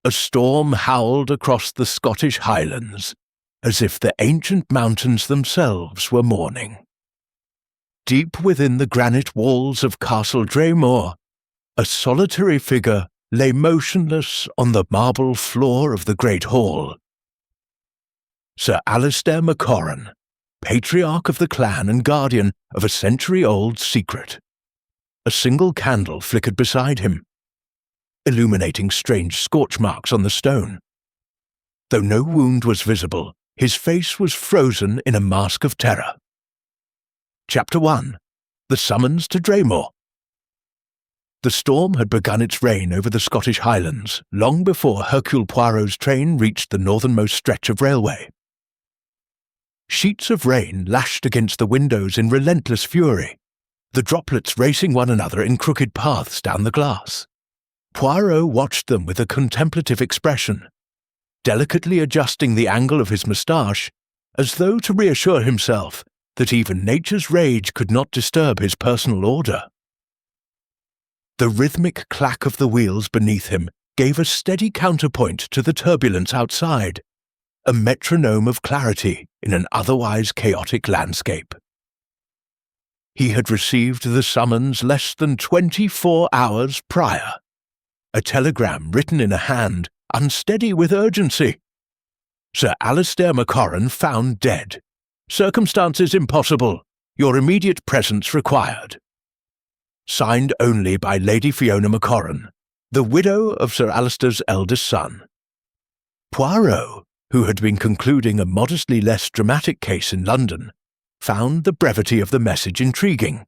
A storm howled across the Scottish Highlands, as if the ancient mountains themselves were mourning. Deep within the granite walls of Castle Draymoor, a solitary figure lay motionless on the marble floor of the great hall. Sir Alistair MacRae, patriarch of the clan and guardian of a century-old secret. A single candle flickered beside him, illuminating strange scorch marks on the stone. Though no wound was visible, his face was frozen in a mask of terror. Chapter 1. The Summons to Draymoor. The storm had begun its reign over the Scottish Highlands long before Hercule Poirot's train reached the northernmost stretch of railway. Sheets of rain lashed against the windows in relentless fury, the droplets racing one another in crooked paths down the glass. Poirot watched them with a contemplative expression, delicately adjusting the angle of his moustache, as though to reassure himself that even nature's rage could not disturb his personal order. The rhythmic clack of the wheels beneath him gave a steady counterpoint to the turbulence outside, a metronome of clarity in an otherwise chaotic landscape. He had received the summons less than 24 hours prior, a telegram written in a hand, unsteady with urgency. Sir Alistair MacRae found dead. Circumstances impossible. Your immediate presence required. Signed only by Lady Fiona MacRae, the widow of Sir Alistair's eldest son. Poirot, who had been concluding a modestly less dramatic case in London, found the brevity of the message intriguing.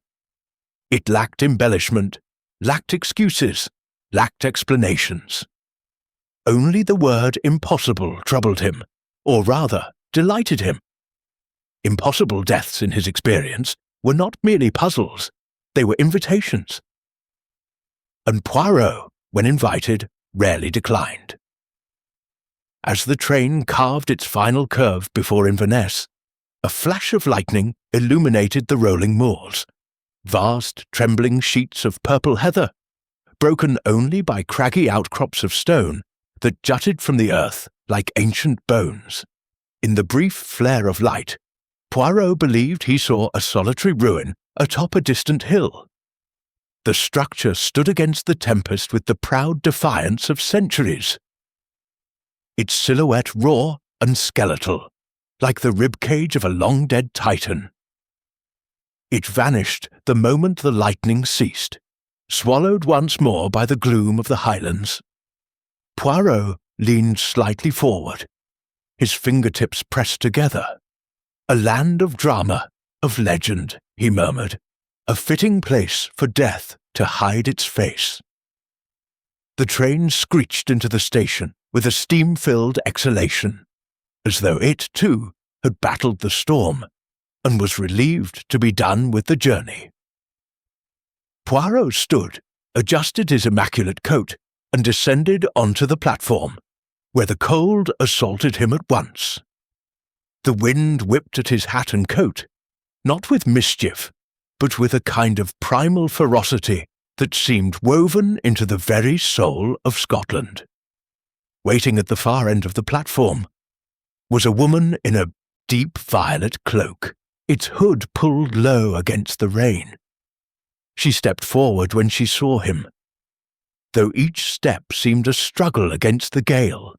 It lacked embellishment, lacked excuses, lacked explanations. Only the word impossible troubled him, or rather, delighted him. Impossible deaths, in his experience, were not merely puzzles, they were invitations. And Poirot, when invited, rarely declined. As the train carved its final curve before Inverness, a flash of lightning illuminated the rolling moors, vast trembling sheets of purple heather, broken only by craggy outcrops of stone that jutted from the earth like ancient bones. In the brief flare of light, Poirot believed he saw a solitary ruin atop a distant hill. The structure stood against the tempest with the proud defiance of centuries. Its silhouette raw and skeletal, like the ribcage of a long-dead titan. It vanished the moment the lightning ceased, swallowed once more by the gloom of the Highlands. Poirot leaned slightly forward, his fingertips pressed together. A land of drama, of legend, he murmured, a fitting place for death to hide its face. The train screeched into the station with a steam-filled exhalation, as though it, too, had battled the storm and was relieved to be done with the journey. Poirot stood, adjusted his immaculate coat, and descended onto the platform, where the cold assaulted him at once. The wind whipped at his hat and coat, not with mischief, but with a kind of primal ferocity that seemed woven into the very soul of Scotland. Waiting at the far end of the platform was a woman in a deep violet cloak, its hood pulled low against the rain. She stepped forward when she saw him, though each step seemed a struggle against the gale.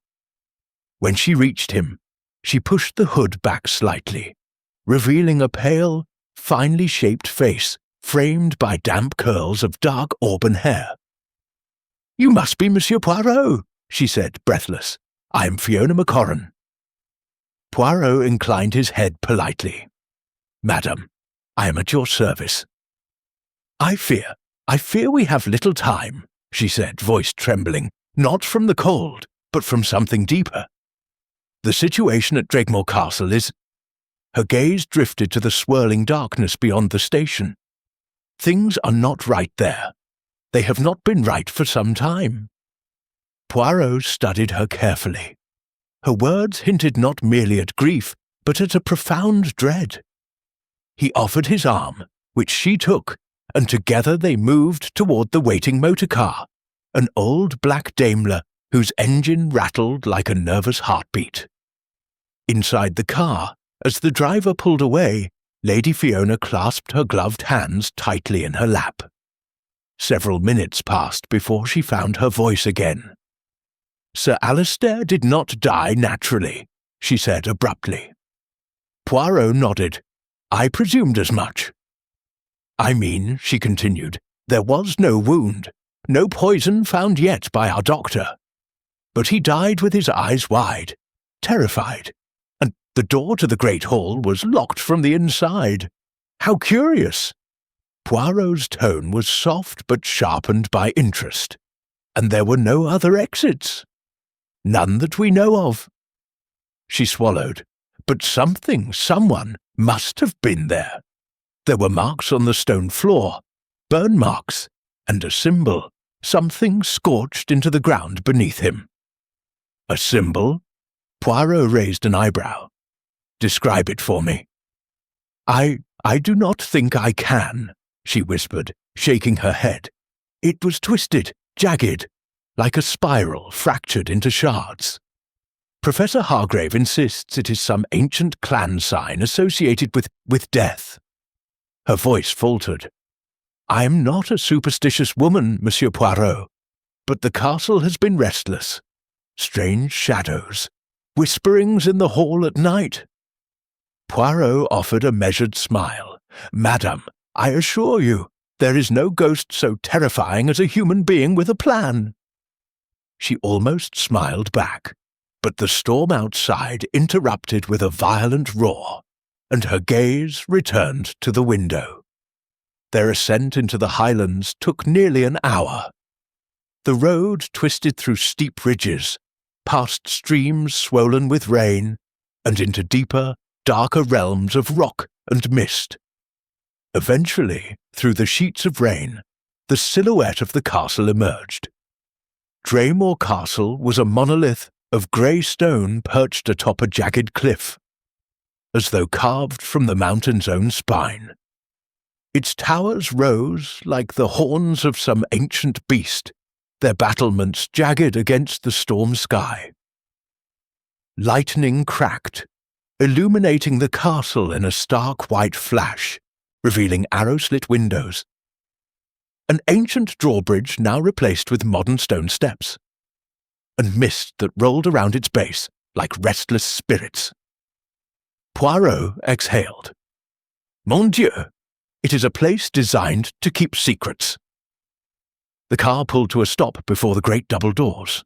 When she reached him, she pushed the hood back slightly, revealing a pale, finely shaped face framed by damp curls of dark auburn hair. "You must be Monsieur Poirot," she said, breathless. "I am Fiona MacRae." Poirot inclined his head politely. "Madam, I am at your service." I fear we have little time," she said, voice trembling, not from the cold, but from something deeper. "The situation at Draymoor Castle is—" Her gaze drifted to the swirling darkness beyond the station. "Things are not right there. They have not been right for some time." Poirot studied her carefully. Her words hinted not merely at grief, but at a profound dread. He offered his arm, which she took, and together they moved toward the waiting motor car, an old black Daimler whose engine rattled like a nervous heartbeat. Inside the car, as the driver pulled away, Lady Fiona clasped her gloved hands tightly in her lap. Several minutes passed before she found her voice again. "Sir Alistair did not die naturally," she said abruptly. Poirot nodded. "I presumed as much." "I mean," she continued, "there was no wound, no poison found yet by our doctor. But he died with his eyes wide, terrified, and the door to the great hall was locked from the inside. How curious!" Poirot's tone was soft but sharpened by interest. "And there were no other exits?" "None that we know of." She swallowed. "But someone must have been there. There were marks on the stone floor, burn marks, and a symbol, something scorched into the ground beneath him." "A symbol?" Poirot raised an eyebrow. "Describe it for me." I do not think I can," she whispered, shaking her head. "It was twisted, jagged, like a spiral fractured into shards. Professor Hargrave insists it is some ancient clan sign associated with death." Her voice faltered. "I am not a superstitious woman, Monsieur Poirot, but the castle has been restless. Strange shadows, whisperings in the hall at night." Poirot offered a measured smile. "Madame, I assure you, there is no ghost so terrifying as a human being with a plan." She almost smiled back, but the storm outside interrupted with a violent roar, and her gaze returned to the window. Their ascent into the Highlands took nearly an hour. The road twisted through steep ridges, past streams swollen with rain, and into deeper, darker realms of rock and mist. Eventually, through the sheets of rain, the silhouette of the castle emerged. Draymore Castle was a monolith of grey stone perched atop a jagged cliff, as though carved from the mountain's own spine. Its towers rose like the horns of some ancient beast, their battlements jagged against the storm sky. Lightning cracked, illuminating the castle in a stark white flash, revealing arrow-slit windows. An ancient drawbridge now replaced with modern stone steps, and mist that rolled around its base like restless spirits. Poirot exhaled. "Mon Dieu, it is a place designed to keep secrets." The car pulled to a stop before the great double doors.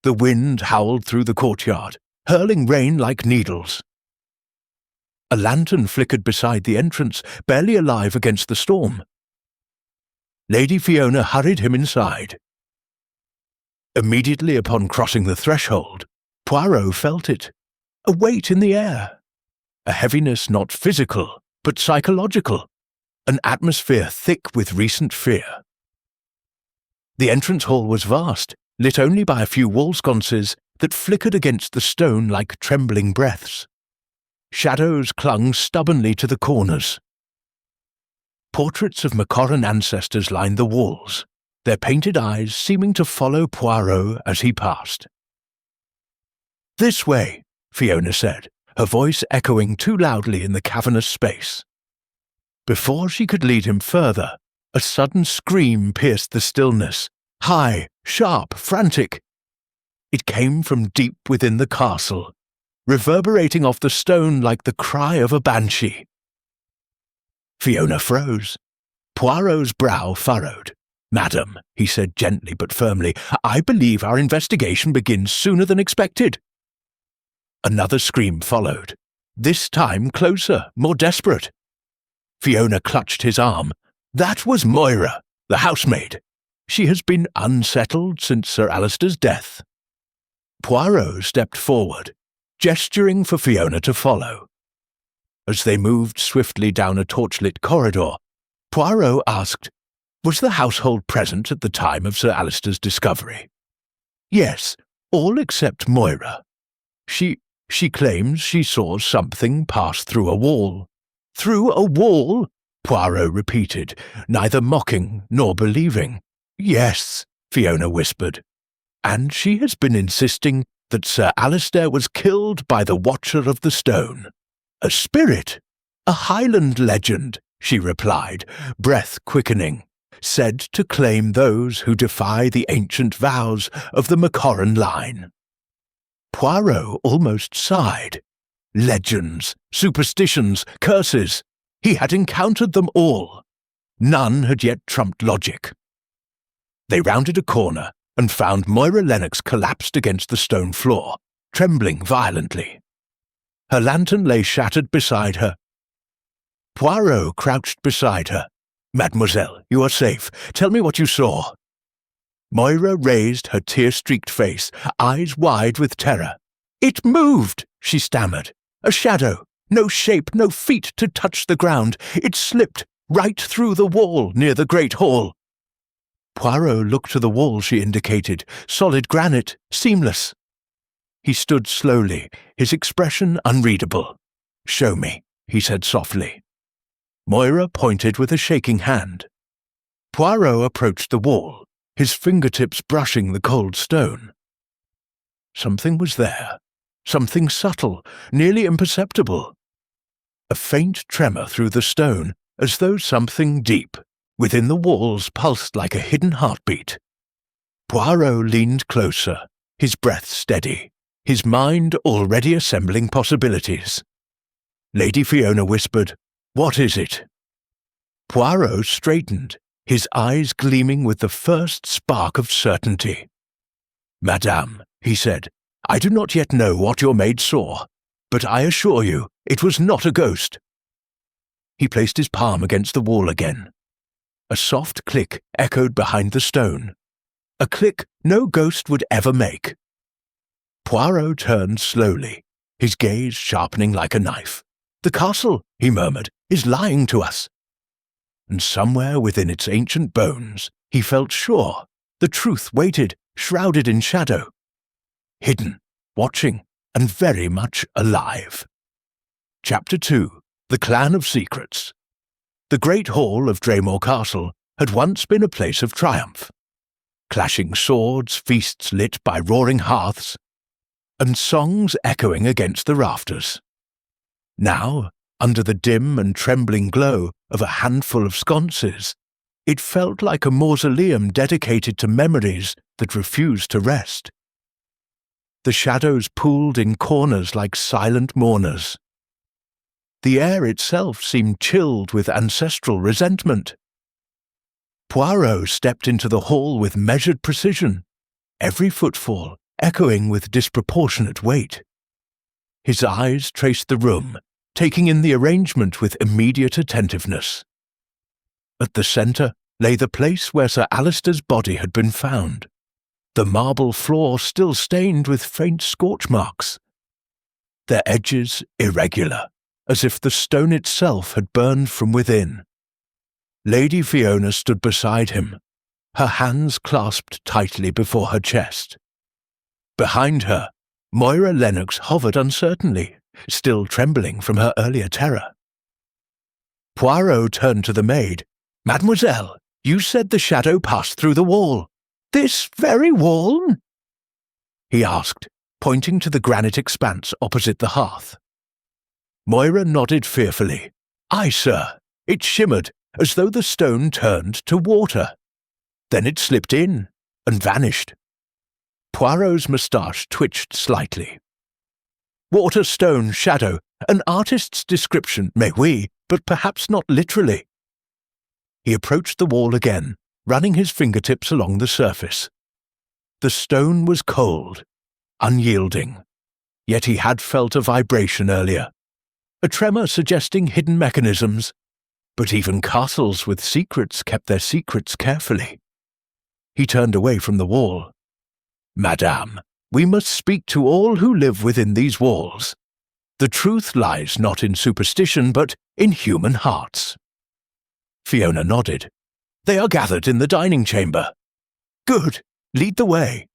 The wind howled through the courtyard, hurling rain like needles. A lantern flickered beside the entrance, barely alive against the storm. Lady Fiona hurried him inside. Immediately upon crossing the threshold, Poirot felt it, a weight in the air, a heaviness not physical, but psychological, an atmosphere thick with recent fear. The entrance hall was vast, lit only by a few wall sconces that flickered against the stone like trembling breaths. Shadows clung stubbornly to the corners. Portraits of Macquaran ancestors lined the walls, their painted eyes seeming to follow Poirot as he passed. "This way," Fiona said, her voice echoing too loudly in the cavernous space. Before she could lead him further, a sudden scream pierced the stillness, high, sharp, frantic. It came from deep within the castle, reverberating off the stone like the cry of a banshee. Fiona froze. Poirot's brow furrowed. "Madam," he said gently but firmly, "I believe our investigation begins sooner than expected." Another scream followed, this time closer, more desperate. Fiona clutched his arm. "That was Moira, the housemaid. She has been unsettled since Sir Alistair's death." Poirot stepped forward, gesturing for Fiona to follow. As they moved swiftly down a torchlit corridor, Poirot asked, "Was the household present at the time of Sir Alistair's discovery?" "Yes, all except Moira. She claims she saw something pass through a wall." "Through a wall?" Poirot repeated, neither mocking nor believing. "Yes," Fiona whispered. and she has been insisting that Sir Alistair was killed by the Watcher of the Stone. A spirit, a Highland legend, she replied, breath quickening, said to claim those who defy the ancient vows of the MacRae line. Poirot almost sighed. Legends, superstitions, curses. He had encountered them all. None had yet trumped logic. They rounded a corner and found Moira Lennox collapsed against the stone floor, trembling violently. Her lantern lay shattered beside her. Poirot crouched beside her. "Mademoiselle, you are safe. Tell me what you saw." Moira raised her tear-streaked face, eyes wide with terror. "It moved," she stammered. "A shadow. No shape, no feet to touch the ground. It slipped right through the wall near the great hall." Poirot looked to the wall she indicated, solid granite, seamless. He stood slowly, his expression unreadable. "Show me," he said softly. Moira pointed with a shaking hand. Poirot approached the wall, his fingertips brushing the cold stone. Something was there, something subtle, nearly imperceptible. A faint tremor through the stone, as though something deep, within the walls, pulsed like a hidden heartbeat. Poirot leaned closer, his breath steady, his mind already assembling possibilities. Lady Fiona whispered, "What is it?" Poirot straightened, his eyes gleaming with the first spark of certainty. "Madame," he said, "I do not yet know what your maid saw, but I assure you it was not a ghost." He placed his palm against the wall again. A soft click echoed behind the stone, a click no ghost would ever make. Poirot turned slowly, his gaze sharpening like a knife. "The castle," he murmured, "is lying to us." And somewhere within its ancient bones, he felt sure, the truth waited, shrouded in shadow. Hidden, watching, and very much alive. Chapter 2. The Clan of Secrets. The great hall of Dunraith Castle had once been a place of triumph. Clashing swords, feasts lit by roaring hearths, and songs echoing against the rafters. Now, under the dim and trembling glow of a handful of sconces, it felt like a mausoleum dedicated to memories that refused to rest. The shadows pooled in corners like silent mourners. The air itself seemed chilled with ancestral resentment. Poirot stepped into the hall with measured precision, every footfall echoing with disproportionate weight. His eyes traced the room, taking in the arrangement with immediate attentiveness. At the centre lay the place where Sir Alistair's body had been found, the marble floor still stained with faint scorch marks, their edges irregular, as if the stone itself had burned from within. Lady Fiona stood beside him, her hands clasped tightly before her chest. Behind her, Moira Lennox hovered uncertainly, still trembling from her earlier terror. Poirot turned to the maid. "Mademoiselle, you said the shadow passed through the wall. This very wall?" he asked, pointing to the granite expanse opposite the hearth. Moira nodded fearfully. "Aye, sir. It shimmered, as though the stone turned to water. Then it slipped in, and vanished." Poirot's moustache twitched slightly. "Water, stone, shadow, an artist's description, mais oui, but perhaps not literally." He approached the wall again, running his fingertips along the surface. The stone was cold, unyielding, yet he had felt a vibration earlier, a tremor suggesting hidden mechanisms, but even castles with secrets kept their secrets carefully. He turned away from the wall. "Madame, we must speak to all who live within these walls. The truth lies not in superstition, but in human hearts." Fiona nodded. "They are gathered in the dining chamber." "Good. Lead the way."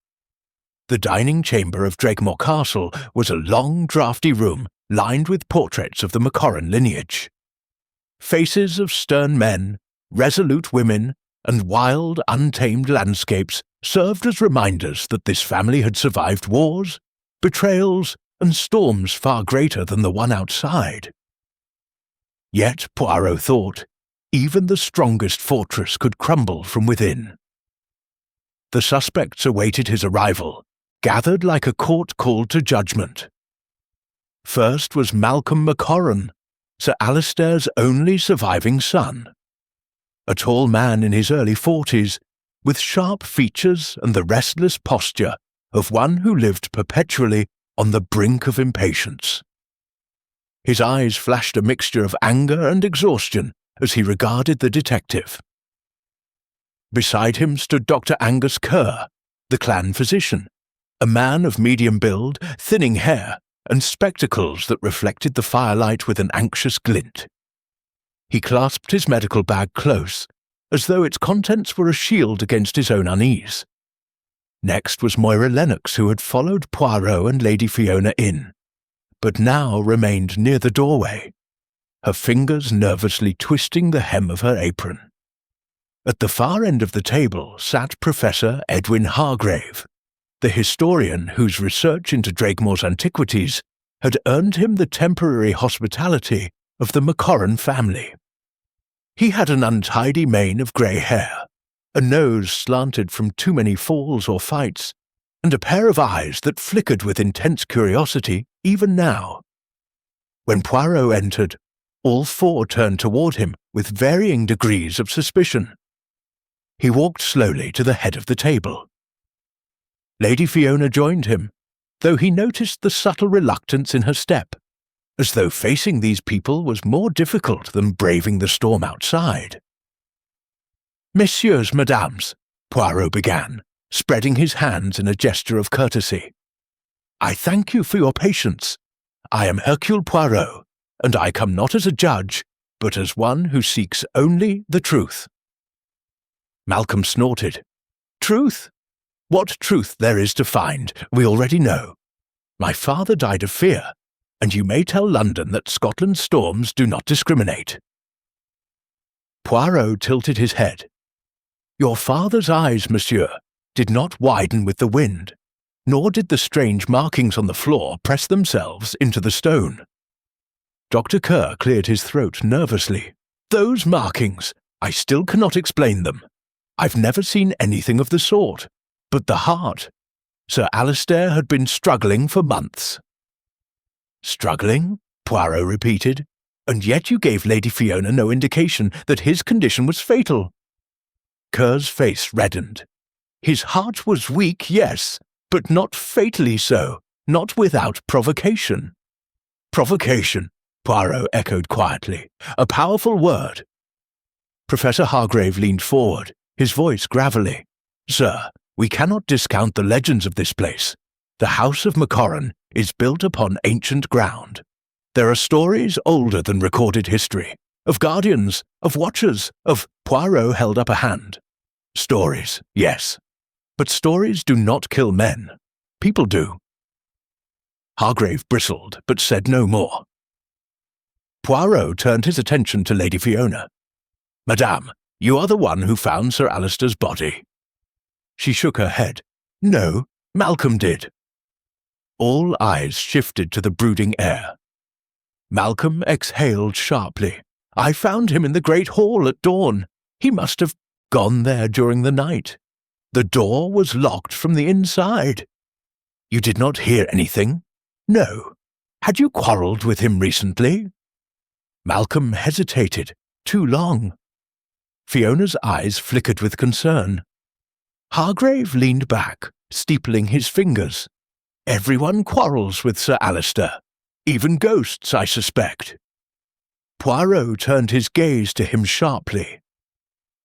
The dining chamber of Dunraith Castle was a long, draughty room lined with portraits of the MacRae lineage. Faces of stern men, resolute women, and wild, untamed landscapes served as reminders that this family had survived wars, betrayals, and storms far greater than the one outside. Yet, Poirot thought, even the strongest fortress could crumble from within. The suspects awaited his arrival, gathered like a court called to judgment. First was Malcolm MacRae, Sir Alistair's only surviving son. A tall man in his early 40s, with sharp features and the restless posture of one who lived perpetually on the brink of impatience. His eyes flashed a mixture of anger and exhaustion as he regarded the detective. Beside him stood Dr. Angus Kerr, the clan physician, a man of medium build, thinning hair, and spectacles that reflected the firelight with an anxious glint. He clasped his medical bag close, as though its contents were a shield against his own unease. Next was Moira Lennox, who had followed Poirot and Lady Fiona in, but now remained near the doorway, her fingers nervously twisting the hem of her apron. At the far end of the table sat Professor Edwin Hargrave, the historian whose research into Drakemoor's antiquities had earned him the temporary hospitality of the MacRae family. He had an untidy mane of grey hair, a nose slanted from too many falls or fights, and a pair of eyes that flickered with intense curiosity even now. When Poirot entered, all four turned toward him with varying degrees of suspicion. He walked slowly to the head of the table. Lady Fiona joined him, though he noticed the subtle reluctance in her step, as though facing these people was more difficult than braving the storm outside. "Messieurs, mesdames," Poirot began, spreading his hands in a gesture of courtesy. "I thank you for your patience. I am Hercule Poirot, and I come not as a judge, but as one who seeks only the truth." Malcolm snorted. "Truth? What truth there is to find, we already know. My father died of fear, and you may tell London that Scotland's storms do not discriminate." Poirot tilted his head. "Your father's eyes, monsieur, did not widen with the wind, nor did the strange markings on the floor press themselves into the stone." Dr. Kerr cleared his throat nervously. "Those markings, I still cannot explain them. I've never seen anything of the sort. But the heart, Sir Alistair had been struggling for months." "Struggling?" Poirot repeated. "And yet you gave Lady Fiona no indication that his condition was fatal." Kerr's face reddened. "His heart was weak, yes, but not fatally so, not without provocation." "Provocation," Poirot echoed quietly. "A powerful word." Professor Hargrave leaned forward, his voice gravelly. "Sir, we cannot discount the legends of this place. The House of MacRae is built upon ancient ground. There are stories older than recorded history, of guardians, of watchers, of—" Poirot held up a hand. "Stories, yes. But stories do not kill men. People do." Hargrave bristled, but said no more. Poirot turned his attention to Lady Fiona. "Madame, you are the one who found Sir Alistair's body." She shook her head. "No, Malcolm did." All eyes shifted to the brooding air. Malcolm exhaled sharply. "I found him in the great hall at dawn. He must have gone there during the night. The door was locked from the inside." "You did not hear anything?" "No. Had you quarrelled with him recently?" Malcolm hesitated. Too long. Fiona's eyes flickered with concern. Hargrave leaned back, steepling his fingers. "Everyone quarrels with Sir Alistair. Even ghosts, I suspect." Poirot turned his gaze to him sharply.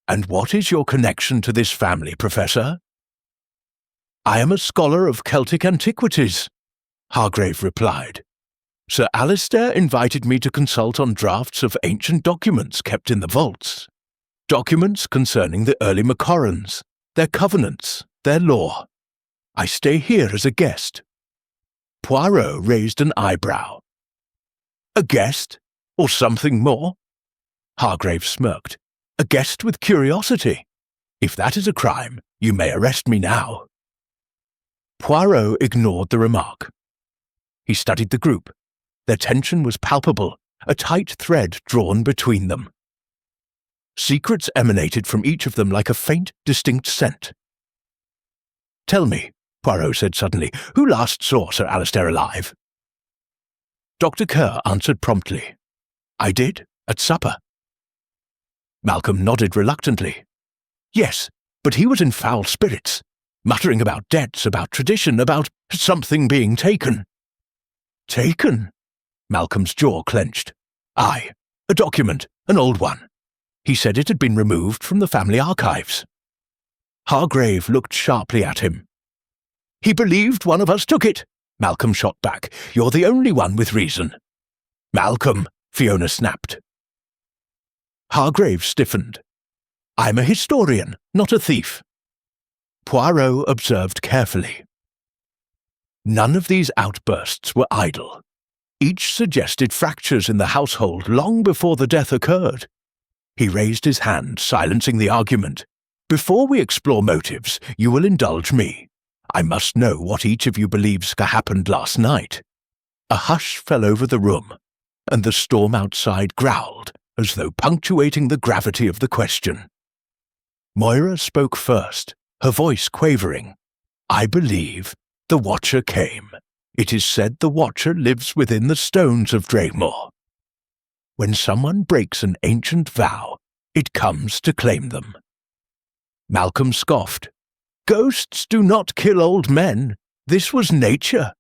"And what is your connection to this family, Professor?" "I am a scholar of Celtic antiquities," Hargrave replied. "Sir Alistair invited me to consult on drafts of ancient documents kept in the vaults. Documents concerning the early MacRaes, their covenants, their law. I stay here as a guest." Poirot raised an eyebrow. "A guest? Or something more?" Hargrave smirked. "A guest with curiosity. If that is a crime, you may arrest me now." Poirot ignored the remark. He studied the group. Their tension was palpable, a tight thread drawn between them. Secrets emanated from each of them like a faint, distinct scent. "Tell me," Poirot said suddenly, "who last saw Sir Alistair alive?" Dr. Kerr answered promptly. "I did, at supper." Malcolm nodded reluctantly. "Yes, but he was in foul spirits, muttering about debts, about tradition, about something being taken." "Taken?" Malcolm's jaw clenched. "Aye, a document, an old one. He said it had been removed from the family archives." Hargrave looked sharply at him. "He believed one of us took it," Malcolm shot back. "You're the only one with reason." "Malcolm," Fiona snapped. Hargrave stiffened. "I'm a historian, not a thief." Poirot observed carefully. None of these outbursts were idle. Each suggested fractures in the household long before the death occurred. He raised his hand, silencing the argument. "Before we explore motives, you will indulge me. I must know what each of you believes happened last night." A hush fell over the room, and the storm outside growled, as though punctuating the gravity of the question. Moira spoke first, her voice quavering. "I believe the Watcher came. It is said the Watcher lives within the stones of Draymore. When someone breaks an ancient vow, it comes to claim them." Malcolm scoffed. "Ghosts do not kill old men. This was nature."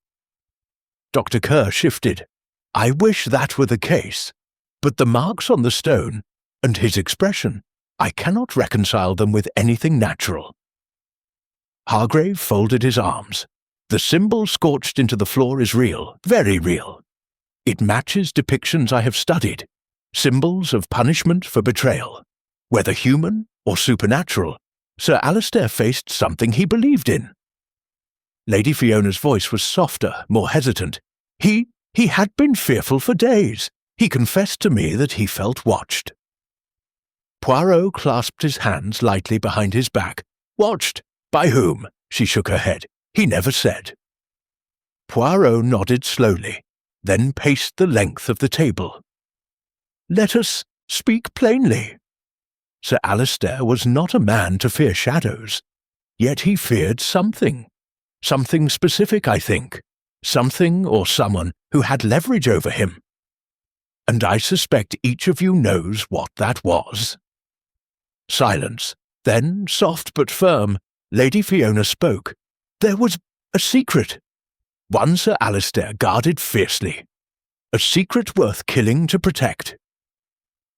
Dr. Kerr shifted. "I wish that were the case, but the marks on the stone, and his expression, I cannot reconcile them with anything natural." Hargrave folded his arms. "The symbol scorched into the floor is real, very real. It matches depictions I have studied, symbols of punishment for betrayal. Whether human or supernatural, Sir Alistair faced something he believed in." Lady Fiona's voice was softer, more hesitant. He had been fearful for days. He confessed to me that he felt watched." Poirot clasped his hands lightly behind his back. "Watched? By whom?" She shook her head. "He never said." Poirot nodded slowly, then paced the length of the table. "Let us speak plainly. Sir Alistair was not a man to fear shadows, yet he feared something. Something specific, I think. Something or someone who had leverage over him. And I suspect each of you knows what that was." Silence. Then, soft but firm, Lady Fiona spoke. "There was a secret. One Sir Alistair guarded fiercely. A secret worth killing to protect."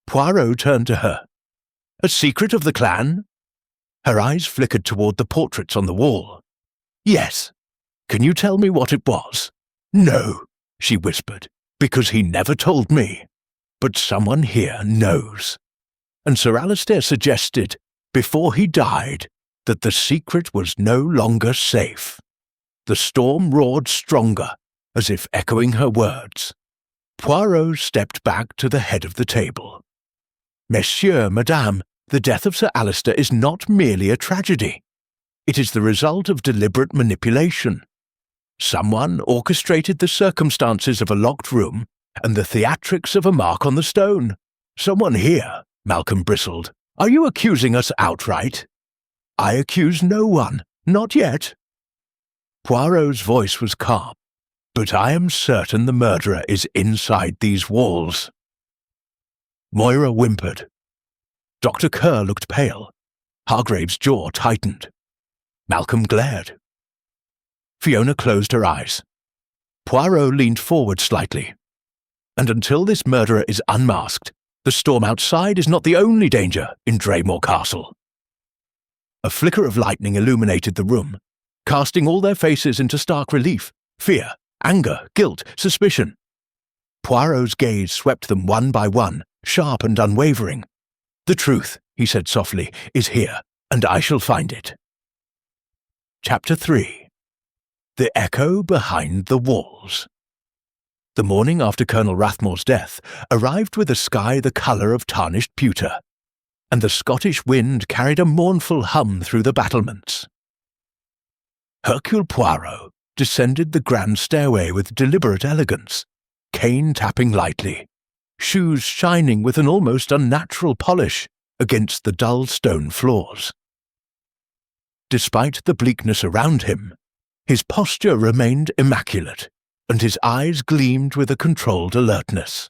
Poirot turned to her. "A secret of the clan?" Her eyes flickered toward the portraits on the wall. "Yes. Can you tell me what it was?" "No," she whispered, "because he never told me. But someone here knows." And Sir Alistair suggested, before he died, that the secret was no longer safe. The storm roared stronger, as if echoing her words. Poirot stepped back to the head of the table. "Messieurs, Madame, the death of Sir Alistair is not merely a tragedy. It is the result of deliberate manipulation. Someone orchestrated the circumstances of a locked room and the theatrics of a mark on the stone. Someone here," Malcolm bristled. "Are you accusing us outright?" "I accuse no one, not yet." Poirot's voice was calm. "But I am certain the murderer is inside these walls." Moira whimpered. Dr. Kerr looked pale. Hargrave's jaw tightened. Malcolm glared. Fiona closed her eyes. Poirot leaned forward slightly. "And until this murderer is unmasked, the storm outside is not the only danger in Draymore Castle." A flicker of lightning illuminated the room, casting all their faces into stark relief. Fear, anger, guilt, suspicion. Poirot's gaze swept them one by one, sharp and unwavering. "The truth," he said softly, "is here, and I shall find it." Chapter 3. The Echo Behind the Walls. The morning after Colonel Rathmore's death arrived with a sky the colour of tarnished pewter. and the Scottish wind carried a mournful hum through the battlements. Hercule Poirot descended the grand stairway with deliberate elegance, cane tapping lightly, shoes shining with an almost unnatural polish against the dull stone floors. Despite the bleakness around him, his posture remained immaculate, and his eyes gleamed with a controlled alertness.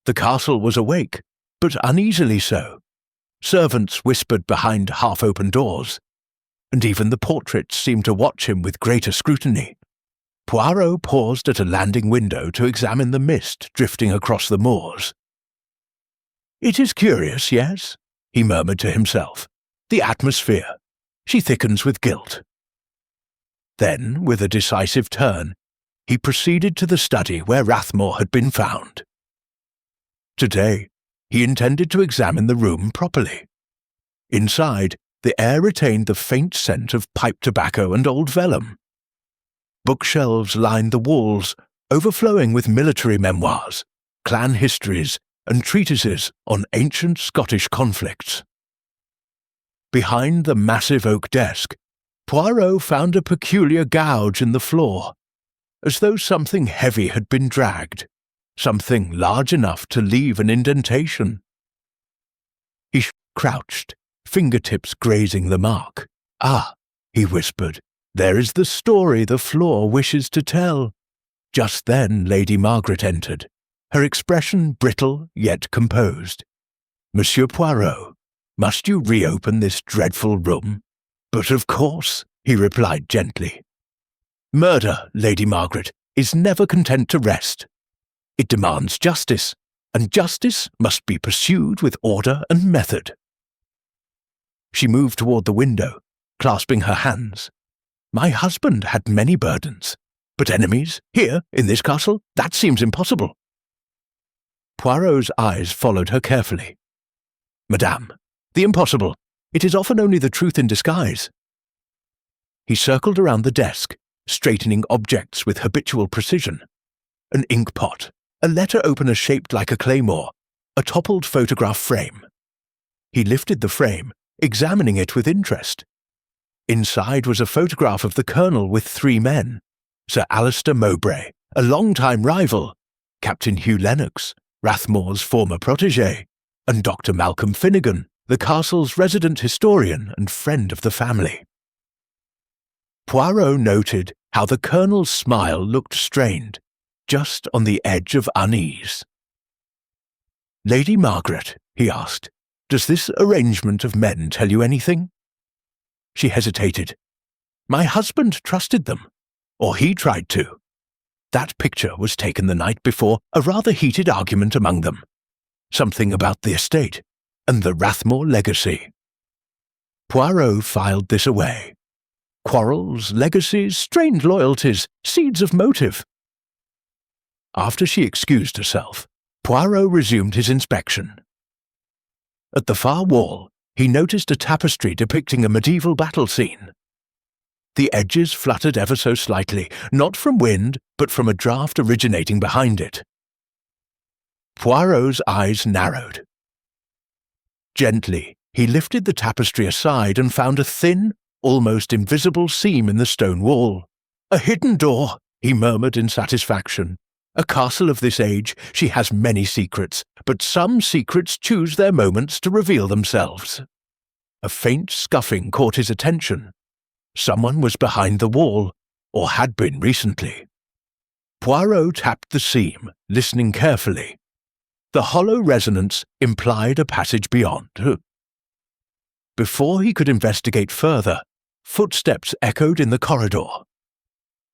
The castle was awake, but uneasily so. Servants whispered behind half-open doors, and even the portraits seemed to watch him with greater scrutiny. Poirot paused at a landing window to examine the mist drifting across the moors. "It is curious, yes," he murmured to himself. "The atmosphere. She thickens with guilt." Then, with a decisive turn, he proceeded to the study where Rathmore had been found. Today, he intended to examine the room properly. Inside, the air retained the faint scent of pipe tobacco and old vellum. Bookshelves lined the walls, overflowing with military memoirs, clan histories, and treatises on ancient Scottish conflicts. Behind the massive oak desk, Poirot found a peculiar gouge in the floor, as though something heavy had been dragged, something large enough to leave an indentation. He crouched, fingertips grazing the mark. "Ah," he whispered, "there is the story the floor wishes to tell." Just then Lady Margaret entered, her expression brittle yet composed. "Monsieur Poirot, must you reopen this dreadful room?" "But of course," he replied gently. "Murder, Lady Margaret, is never content to rest. It demands justice, and justice must be pursued with order and method." She moved toward the window, clasping her hands. "My husband had many burdens, but enemies, here, in this castle, that seems impossible." Poirot's eyes followed her carefully. "Madame, the impossible. It is often only the truth in disguise." He circled around the desk, straightening objects with habitual precision. An inkpot, a letter opener shaped like a claymore, a toppled photograph frame. He lifted the frame, examining it with interest. Inside was a photograph of the colonel with 3 men: Sir Alistair Mowbray, a long-time rival, Captain Hugh Lennox, Rathmore's former protégé, and Dr. Malcolm Finnegan, the castle's resident historian and friend of the family. Poirot noted how the colonel's smile looked strained, just on the edge of unease. "Lady Margaret," he asked, "does this arrangement of men tell you anything?" She hesitated. "My husband trusted them, or he tried to. That picture was taken the night before a rather heated argument among them. Something about the estate and the Rathmore legacy." Poirot filed this away. Quarrels, legacies, strained loyalties, seeds of motive. After she excused herself, Poirot resumed his inspection. At the far wall, he noticed a tapestry depicting a medieval battle scene. The edges fluttered ever so slightly, not from wind, but from a draught originating behind it. Poirot's eyes narrowed. Gently, he lifted the tapestry aside and found a thin, almost invisible seam in the stone wall. "A hidden door," he murmured in satisfaction. "A castle of this age, she has many secrets, but some secrets choose their moments to reveal themselves." A faint scuffing caught his attention. Someone was behind the wall, or had been recently. Poirot tapped the seam, listening carefully. The hollow resonance implied a passage beyond. Before he could investigate further, footsteps echoed in the corridor.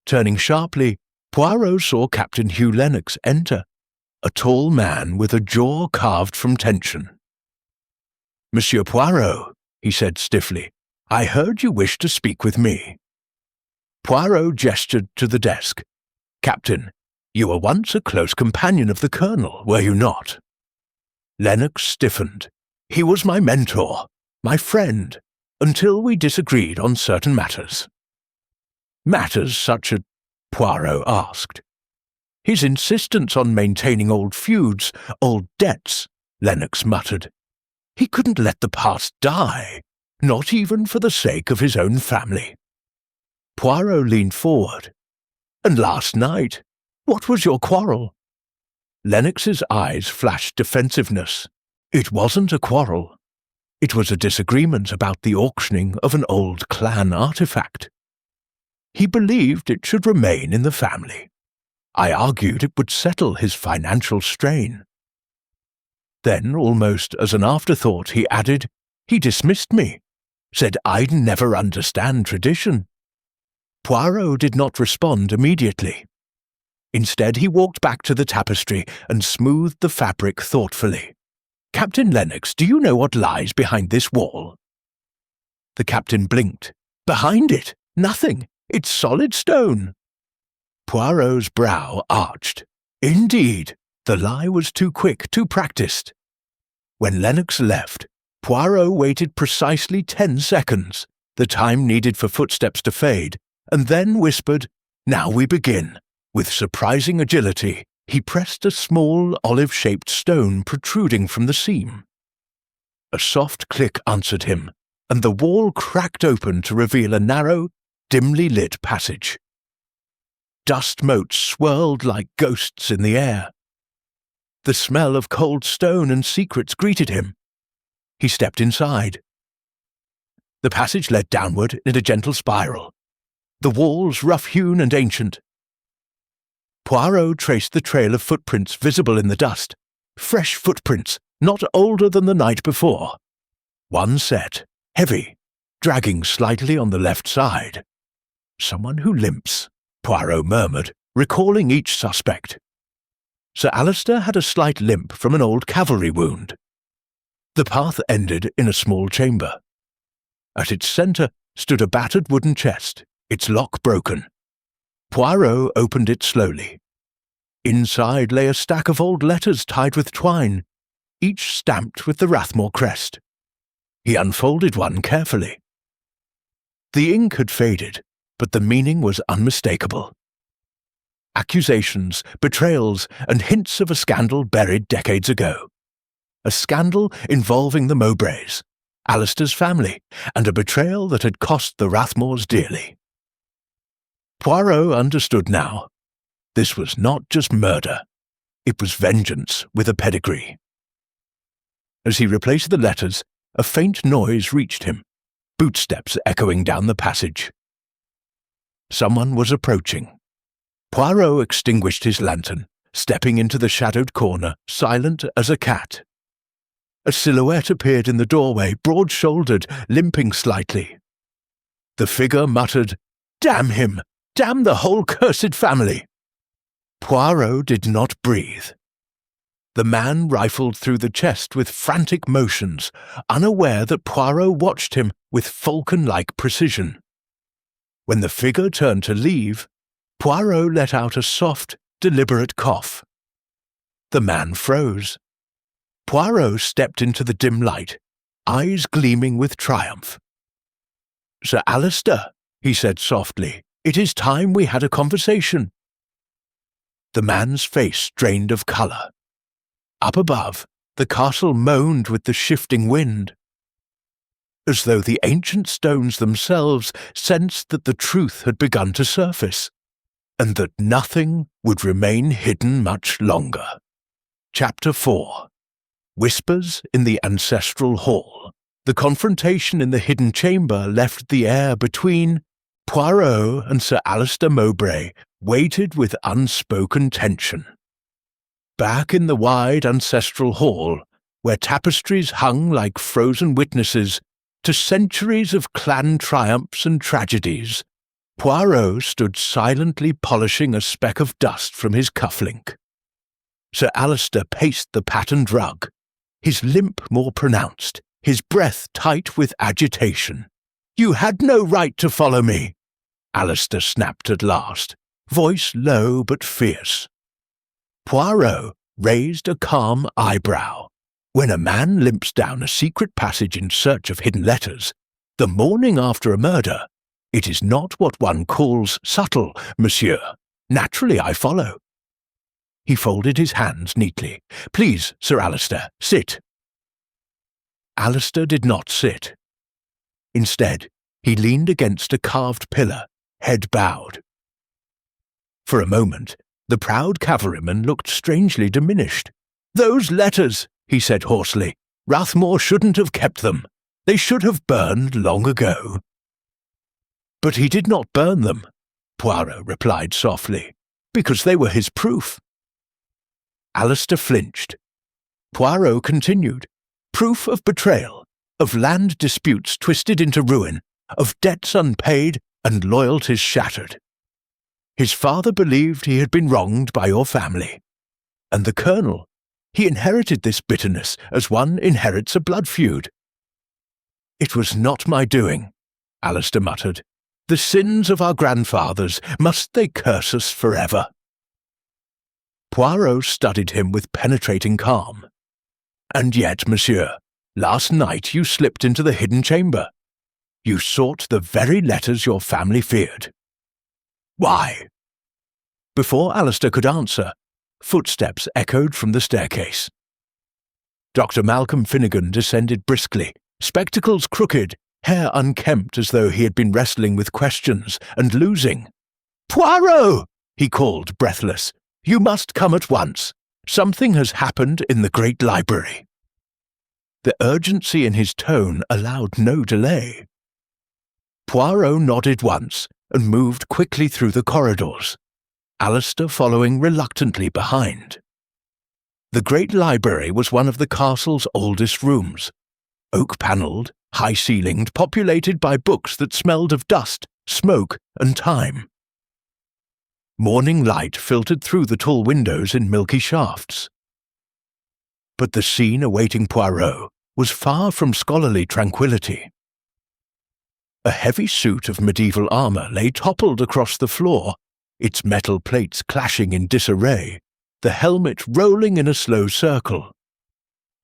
Turning sharply, Poirot saw Captain Hugh Lennox enter, a tall man with a jaw carved from tension. "Monsieur Poirot," he said stiffly, "I heard you wished to speak with me." Poirot gestured to the desk. "Captain, you were once a close companion of the colonel, were you not?" Lennox stiffened. "He was my mentor, my friend, until we disagreed on certain matters." "Matters such as?" Poirot asked. "His insistence on maintaining old feuds, old debts," Lennox muttered. He couldn't let the past die, not even for the sake of his own family. Poirot leaned forward. "And last night, what was your quarrel?" Lennox's eyes flashed defensiveness. It wasn't a quarrel. It was a disagreement about the auctioning of an old clan artifact. He believed it should remain in the family. I argued it would settle his financial strain. Then, almost as an afterthought, he added, he dismissed me, said I'd never understand tradition. Poirot did not respond immediately. Instead, he walked back to the tapestry and smoothed the fabric thoughtfully. "Captain Lennox, do you know what lies behind this wall?" The captain blinked. "Behind it? Nothing. It's solid stone." Poirot's brow arched. Indeed, the lie was too quick, too practiced. When Lennox left, Poirot waited precisely 10 seconds, the time needed for footsteps to fade, and then whispered, "Now we begin." With surprising agility, he pressed a small olive-shaped stone protruding from the seam. A soft click answered him, and the wall cracked open to reveal a narrow, dimly lit passage. Dust motes swirled like ghosts in the air. The smell of cold stone and secrets greeted him. He stepped inside. The passage led downward in a gentle spiral, the walls rough-hewn and ancient. Poirot traced the trail of footprints visible in the dust, fresh footprints, not older than the night before. One set, heavy, dragging slightly on the left side. "Someone who limps," Poirot murmured, recalling each suspect. Sir Alister had a slight limp from an old cavalry wound. The path ended in a small chamber. At its centre stood a battered wooden chest, its lock broken. Poirot opened it slowly. Inside lay a stack of old letters tied with twine, each stamped with the Rathmore crest. He unfolded one carefully. The ink had faded, but the meaning was unmistakable. Accusations, betrayals, and hints of a scandal buried decades ago. A scandal involving the Mowbrays, Alister's family, and a betrayal that had cost the Rathmores dearly. Poirot understood now. This was not just murder. It was vengeance with a pedigree. As he replaced the letters, a faint noise reached him, bootsteps echoing down the passage. Someone was approaching. Poirot extinguished his lantern, stepping into the shadowed corner, silent as a cat. A silhouette appeared in the doorway, broad-shouldered, limping slightly. The figure muttered, "Damn him! Damn the whole cursed family!" Poirot did not breathe. The man rifled through the chest with frantic motions, unaware that Poirot watched him with falcon-like precision. When the figure turned to leave, Poirot let out a soft, deliberate cough. The man froze. Poirot stepped into the dim light, eyes gleaming with triumph. "Sir Alister," he said softly, "it is time we had a conversation." The man's face drained of colour. Up above, the castle moaned with the shifting wind, as though the ancient stones themselves sensed that the truth had begun to surface, and that nothing would remain hidden much longer. Chapter 4. Whispers in the Ancestral Hall. The confrontation in the hidden chamber left the air between Poirot and Sir Alister Mowbray weighted with unspoken tension. Back in the wide ancestral hall, where tapestries hung like frozen witnesses to centuries of clan triumphs and tragedies, Poirot stood silently polishing a speck of dust from his cufflink. Sir Alister paced the patterned rug, his limp more pronounced, his breath tight with agitation. "You had no right to follow me," Alister snapped at last, voice low but fierce. Poirot raised a calm eyebrow. When a man limps down a secret passage in search of hidden letters, the morning after a murder, it is not what one calls subtle, monsieur. Naturally I follow. He folded his hands neatly. "Please, Sir Alister, sit." Alistair did not sit. Instead, he leaned against a carved pillar, head bowed. For a moment, the proud cavalryman looked strangely diminished. "Those letters," he said hoarsely. "Rathmore shouldn't have kept them. They should have burned long ago." "But he did not burn them," Poirot replied softly, "because they were his proof." Alistair flinched. Poirot continued. "Proof of betrayal, of land disputes twisted into ruin, of debts unpaid and loyalties shattered. His father believed he had been wronged by your family. And the Colonel, he inherited this bitterness as one inherits a blood feud." "It was not my doing," Alistair muttered. "The sins of our grandfathers, must they curse us forever?" Poirot studied him with penetrating calm. "And yet, monsieur, last night you slipped into the hidden chamber. You sought the very letters your family feared. Why?" Before Alistair could answer, footsteps echoed from the staircase. Dr. Malcolm Finnegan descended briskly, spectacles crooked, hair unkempt as though he had been wrestling with questions and losing. "Poirot!" he called, breathless. "You must come at once. Something has happened in the great library." The urgency in his tone allowed no delay. Poirot nodded once and moved quickly through the corridors, Alistair following reluctantly behind. The great library was one of the castle's oldest rooms, oak-panelled, high-ceilinged, populated by books that smelled of dust, smoke, and time. Morning light filtered through the tall windows in milky shafts. But the scene awaiting Poirot was far from scholarly tranquillity. A heavy suit of medieval armour lay toppled across the floor, its metal plates clashing in disarray, the helmet rolling in a slow circle.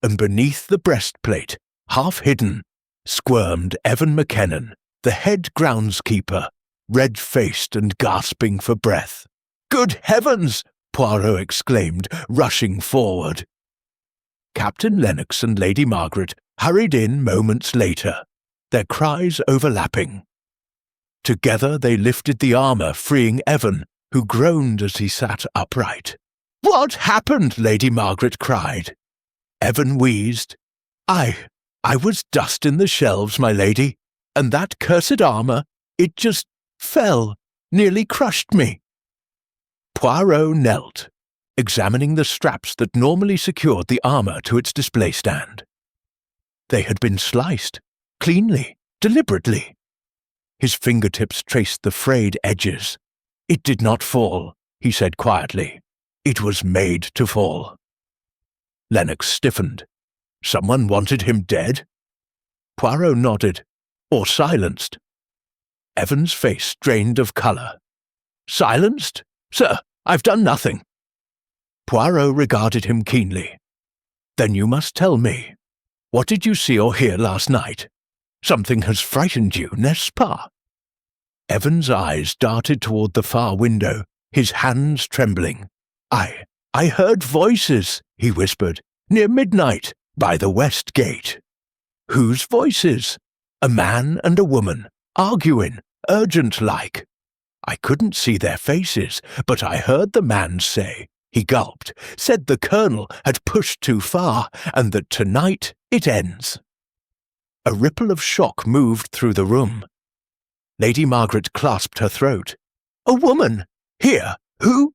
And beneath the breastplate, half hidden, squirmed Evan McKennan, the head groundskeeper, red-faced and gasping for breath. "Good heavens!" Poirot exclaimed, rushing forward. Captain Lennox and Lady Margaret hurried in moments later, their cries overlapping. Together they lifted the armour, freeing Evan, who groaned as he sat upright. "What happened?" Lady Margaret cried. Evan wheezed. I was dust in the shelves, my lady, and that cursed armour, it just fell, nearly crushed me." Poirot knelt, examining the straps that normally secured the armour to its display stand. They had been sliced, cleanly, deliberately. His fingertips traced the frayed edges. "It did not fall," he said quietly. "It was made to fall." Lennox stiffened. "Someone wanted him dead?" Poirot nodded, or silenced. Evan's face drained of colour. "Silenced? Sir, I've done nothing." Poirot regarded him keenly. "Then you must tell me. What did you see or hear last night? Something has frightened you, n'est-ce pas?" Evan's eyes darted toward the far window, his hands trembling. I heard voices," he whispered, "near midnight, by the west gate." "Whose voices?" "A man and a woman, arguing, urgent-like. I couldn't see their faces, but I heard the man say," he gulped, "said the Colonel had pushed too far, and that tonight it ends." A ripple of shock moved through the room. Lady Margaret clasped her throat. "A woman! Here! Who?"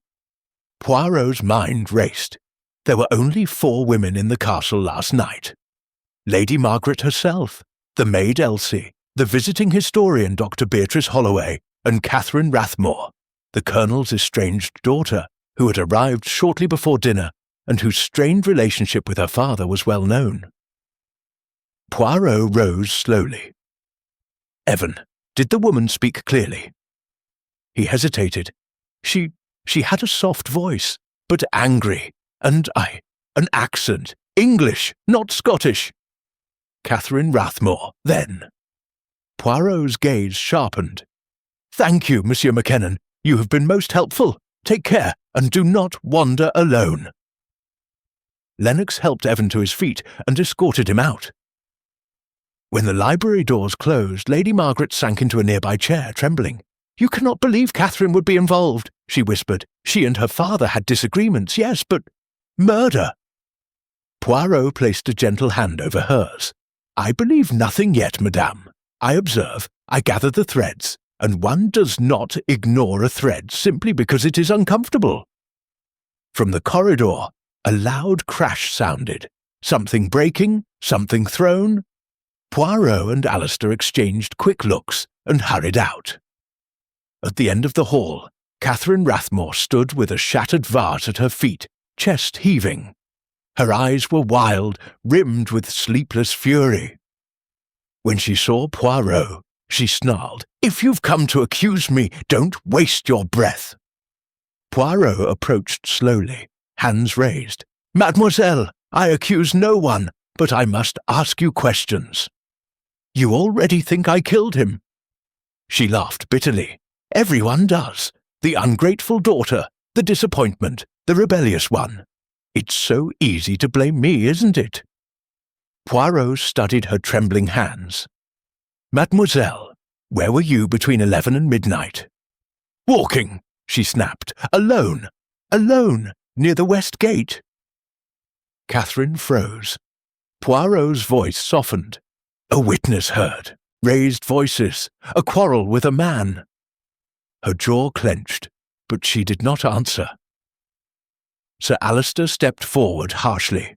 Poirot's mind raced. There were only 4 women in the castle last night. Lady Margaret herself, the maid Elsie, the visiting historian Dr. Beatrice Holloway, and Catherine Rathmore, the Colonel's estranged daughter, who had arrived shortly before dinner and whose strained relationship with her father was well known. Poirot rose slowly. "Evan, did the woman speak clearly?" He hesitated. She had a soft voice, but angry, and an accent, English, not Scottish." "Catherine Rathmore, then." Poirot's gaze sharpened. "Thank you, Monsieur McKennan. You have been most helpful. Take care, and do not wander alone." Lennox helped Evan to his feet and escorted him out. When the library doors closed, Lady Margaret sank into a nearby chair, trembling. "You cannot believe Catherine would be involved," she whispered. "She and her father had disagreements, yes, but murder." Poirot placed a gentle hand over hers. "I believe nothing yet, madame. I observe, I gather the threads, and one does not ignore a thread simply because it is uncomfortable." From the corridor, a loud crash sounded. Something breaking, something thrown. Poirot and Alistair exchanged quick looks and hurried out. At the end of the hall, Catherine Rathmore stood with a shattered vase at her feet, chest heaving. Her eyes were wild, rimmed with sleepless fury. When she saw Poirot, she snarled, "If you've come to accuse me, don't waste your breath." Poirot approached slowly, hands raised. "Mademoiselle, I accuse no one, but I must ask you questions." "You already think I killed him." She laughed bitterly. "Everyone does. The ungrateful daughter, the disappointment, the rebellious one. It's so easy to blame me, isn't it?" Poirot studied her trembling hands. "Mademoiselle, where were you between 11 and midnight?" "Walking," she snapped. "Alone. Alone, near the west gate." Catherine froze. Poirot's voice softened. A witness heard. Raised voices. A quarrel with a man. Her jaw clenched, but she did not answer. Sir Alistair stepped forward harshly.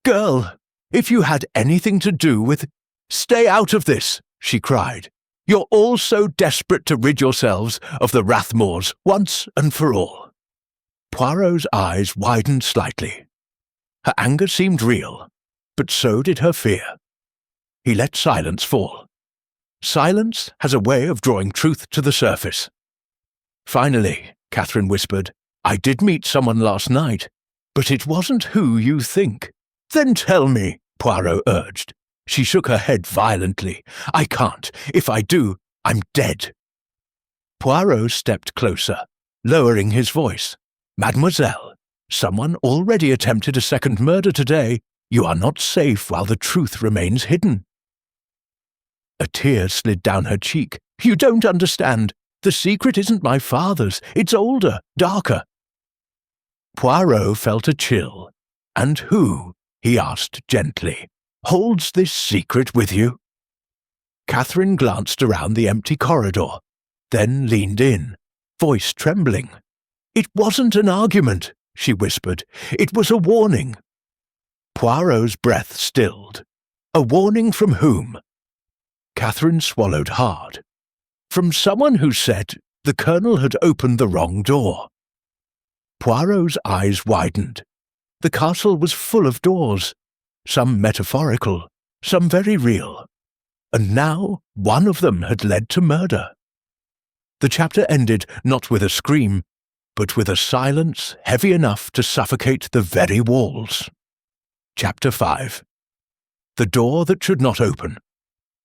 "Girl, if you had anything to do with—" "Stay out of this," she cried. "You're all so desperate to rid yourselves of the Rathmores once and for all." Poirot's eyes widened slightly. Her anger seemed real, but so did her fear. He let silence fall. Silence has a way of drawing truth to the surface. "Finally," Catherine whispered, "I did meet someone last night, but it wasn't who you think." "Then tell me," Poirot urged. She shook her head violently. "I can't. If I do, I'm dead." Poirot stepped closer, lowering his voice. "Mademoiselle, someone already attempted a second murder today. You are not safe while the truth remains hidden." A tear slid down her cheek. "You don't understand. The secret isn't my father's. It's older, darker." Poirot felt a chill. "And who," he asked gently, "holds this secret with you?" Catherine glanced around the empty corridor, then leaned in, voice trembling. "It wasn't an argument," she whispered. "It was a warning." Poirot's breath stilled. A warning from whom? Catherine swallowed hard. From someone who said the Colonel had opened the wrong door. Poirot's eyes widened. The castle was full of doors, some metaphorical, some very real, and now one of them had led to murder. The chapter ended not with a scream, but with a silence heavy enough to suffocate the very walls. Chapter 5. The door that should not open.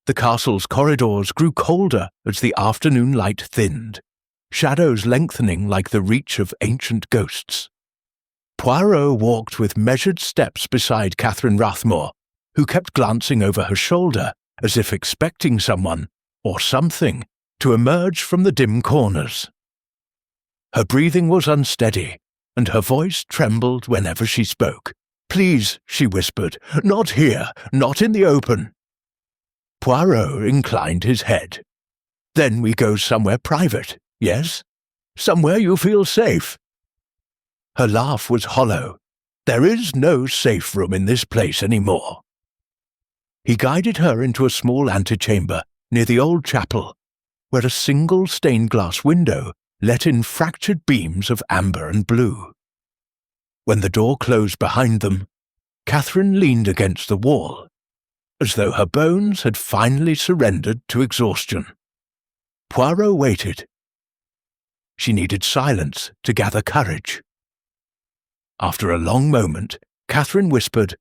The castle's corridors grew colder as the afternoon light thinned, shadows lengthening like the reach of ancient ghosts. Poirot walked with measured steps beside Catherine Rathmore, who kept glancing over her shoulder as if expecting someone, or something, to emerge from the dim corners. Her breathing was unsteady, and her voice trembled whenever she spoke. "Please," she whispered, "not here, not in the open." Poirot inclined his head. "Then we go somewhere private, yes? Somewhere you feel safe." Her laugh was hollow. "There is no safe room in this place any more." He guided her into a small antechamber near the old chapel, where a single stained-glass window let in fractured beams of amber and blue. When the door closed behind them, Catherine leaned against the wall, as though her bones had finally surrendered to exhaustion. Poirot waited. She needed silence to gather courage. After a long moment, Catherine whispered,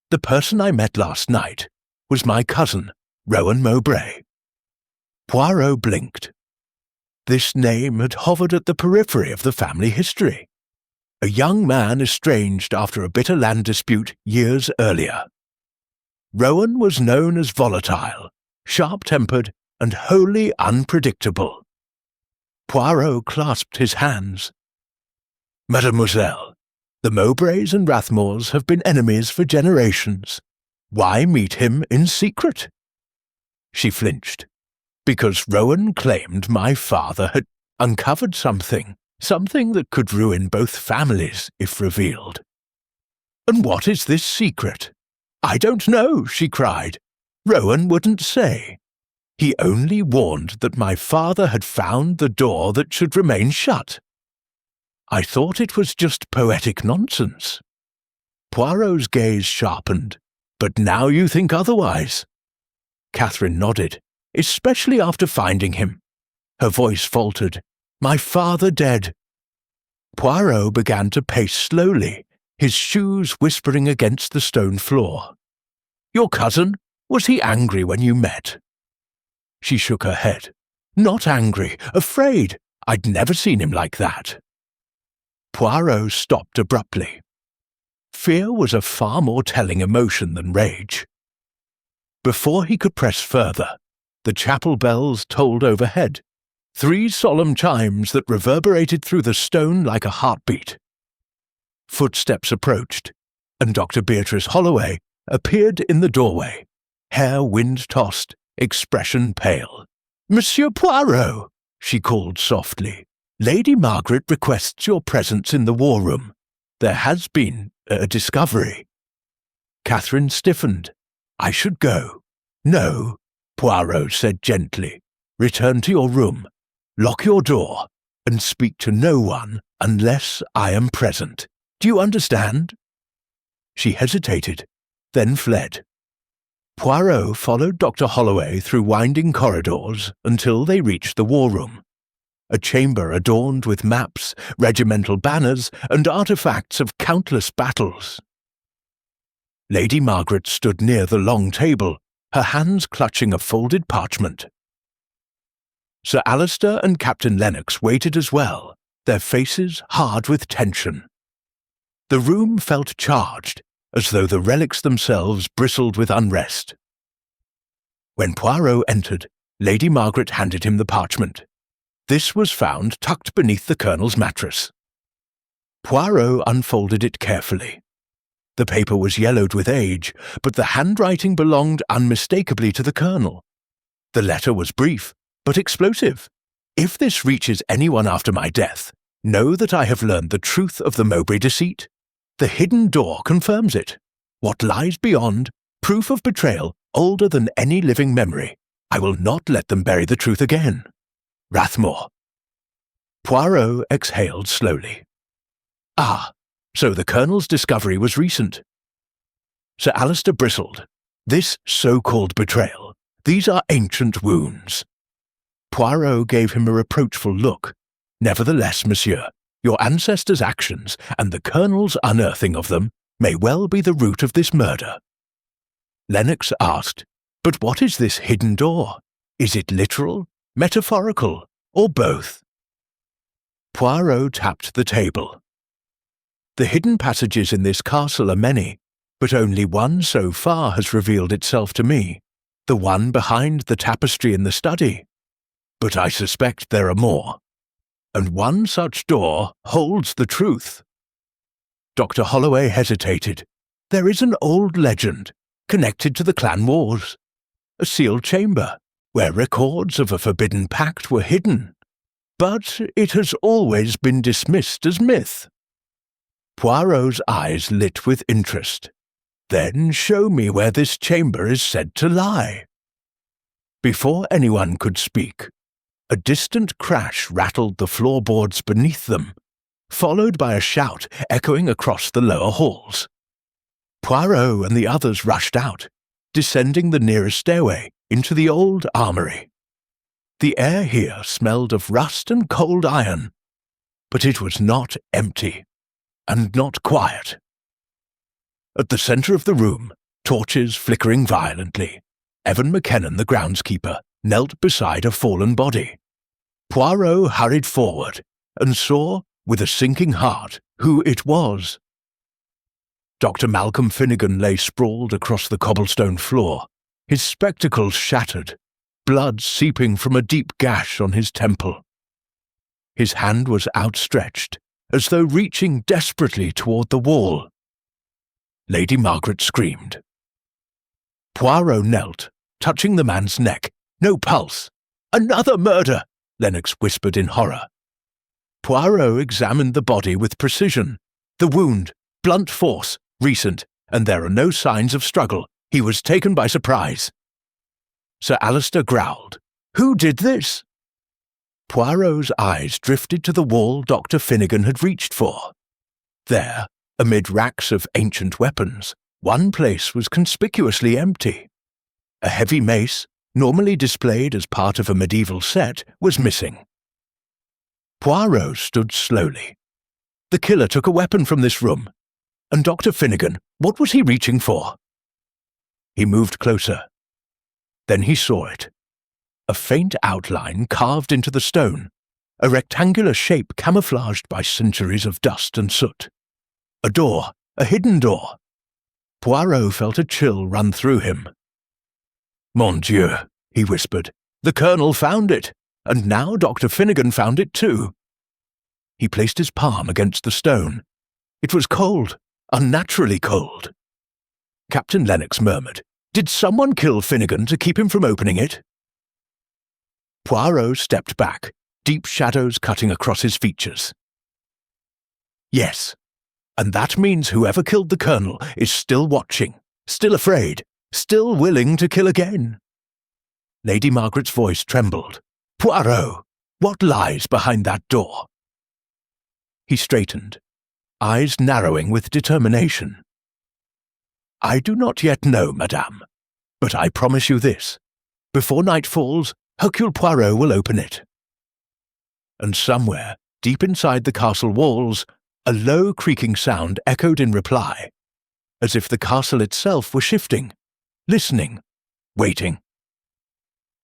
"The person I met last night was my cousin, Rowan Mowbray." Poirot blinked. This name had hovered at the periphery of the family history. A young man estranged after a bitter land dispute years earlier. Rowan was known as volatile, sharp-tempered, and wholly unpredictable. Poirot clasped his hands. "Mademoiselle, the Mowbrays and Rathmores have been enemies for generations. Why meet him in secret?" She flinched. "Because Rowan claimed my father had uncovered something that could ruin both families if revealed." "And what is this secret?" "I don't know," she cried. "Rowan wouldn't say. He only warned that my father had found the door that should remain shut. I thought it was just poetic nonsense." Poirot's gaze sharpened. "But now you think otherwise?" Catherine nodded, "especially after finding him." Her voice faltered. "My father dead." Poirot began to pace slowly, his shoes whispering against the stone floor. "Your cousin? Was he angry when you met?" She shook her head. "Not angry, afraid. I'd never seen him like that." Poirot stopped abruptly. Fear was a far more telling emotion than rage. Before he could press further, the chapel bells tolled overhead, 3 solemn chimes that reverberated through the stone like a heartbeat. Footsteps approached, and Dr. Beatrice Holloway appeared in the doorway, hair wind-tossed, expression pale. "Monsieur Poirot," she called softly, "Lady Margaret requests your presence in the war room. There has been a discovery." Catherine stiffened. "I should go." "No," Poirot said gently. "Return to your room, lock your door, and speak to no one unless I am present. Do you understand?" She hesitated, then fled. Poirot followed Dr. Holloway through winding corridors until they reached the war room, a chamber adorned with maps, regimental banners, and artifacts of countless battles. Lady Margaret stood near the long table, her hands clutching a folded parchment. Sir Alistair and Captain Lennox waited as well, their faces hard with tension. The room felt charged, as though the relics themselves bristled with unrest. When Poirot entered, Lady Margaret handed him the parchment. This was found tucked beneath the Colonel's mattress. Poirot unfolded it carefully. The paper was yellowed with age, but the handwriting belonged unmistakably to the Colonel. The letter was brief, but explosive. "If this reaches anyone after my death, know that I have learned the truth of the Mowbray deceit. The hidden door confirms it. What lies beyond, proof of betrayal older than any living memory. I will not let them bury the truth again. Rathmore." Poirot exhaled slowly. "Ah, so the Colonel's discovery was recent." Sir Alistair bristled. "This so-called betrayal, these are ancient wounds." Poirot gave him a reproachful look. "Nevertheless, monsieur, your ancestors' actions and the Colonel's unearthing of them may well be the root of this murder." Lennox asked, "But what is this hidden door? Is it literal, metaphorical, or both?" Poirot tapped the table. "The hidden passages in this castle are many, but only one so far has revealed itself to me, the one behind the tapestry in the study. But I suspect there are more. And one such door holds the truth." Dr. Holloway hesitated. "There is an old legend, connected to the clan wars. A sealed chamber, where records of a forbidden pact were hidden. But it has always been dismissed as myth." Poirot's eyes lit with interest. "Then show me where this chamber is said to lie." Before anyone could speak, a distant crash rattled the floorboards beneath them, followed by a shout echoing across the lower halls. Poirot and the others rushed out, descending the nearest stairway into the old armoury. The air here smelled of rust and cold iron, but it was not empty, and not quiet. At the centre of the room, torches flickering violently, Evan McKennan, the groundskeeper, knelt beside a fallen body. Poirot hurried forward and saw, with a sinking heart, who it was. Dr. Malcolm Finnegan lay sprawled across the cobblestone floor, his spectacles shattered, blood seeping from a deep gash on his temple. His hand was outstretched, as though reaching desperately toward the wall. Lady Margaret screamed. Poirot knelt, touching the man's neck. No pulse. "Another murder!" Lennox whispered in horror. Poirot examined the body with precision. The wound, blunt force, recent, and there are no signs of struggle. He was taken by surprise. Sir Alister growled. "Who did this?" Poirot's eyes drifted to the wall Dr. Finnegan had reached for. There, amid racks of ancient weapons, one place was conspicuously empty. A heavy mace, normally displayed as part of a medieval set, was missing. Poirot stood slowly. The killer took a weapon from this room. And Dr. Finnegan, what was he reaching for? He moved closer. Then he saw it. A faint outline carved into the stone, a rectangular shape camouflaged by centuries of dust and soot. A door, a hidden door. Poirot felt a chill run through him. "Mon Dieu," he whispered, "the Colonel found it, and now Dr. Finnegan found it too." He placed his palm against the stone. It was cold, unnaturally cold. Captain Lennox murmured, "Did someone kill Finnegan to keep him from opening it?" Poirot stepped back, deep shadows cutting across his features. "Yes, and that means whoever killed the Colonel is still watching, still afraid, still willing to kill again." Lady Margaret's voice trembled. "Poirot, what lies behind that door?" He straightened, eyes narrowing with determination. "I do not yet know, madame, but I promise you this. Before night falls, Hercule Poirot will open it." And somewhere, deep inside the castle walls, a low creaking sound echoed in reply, as if the castle itself were shifting, listening, waiting.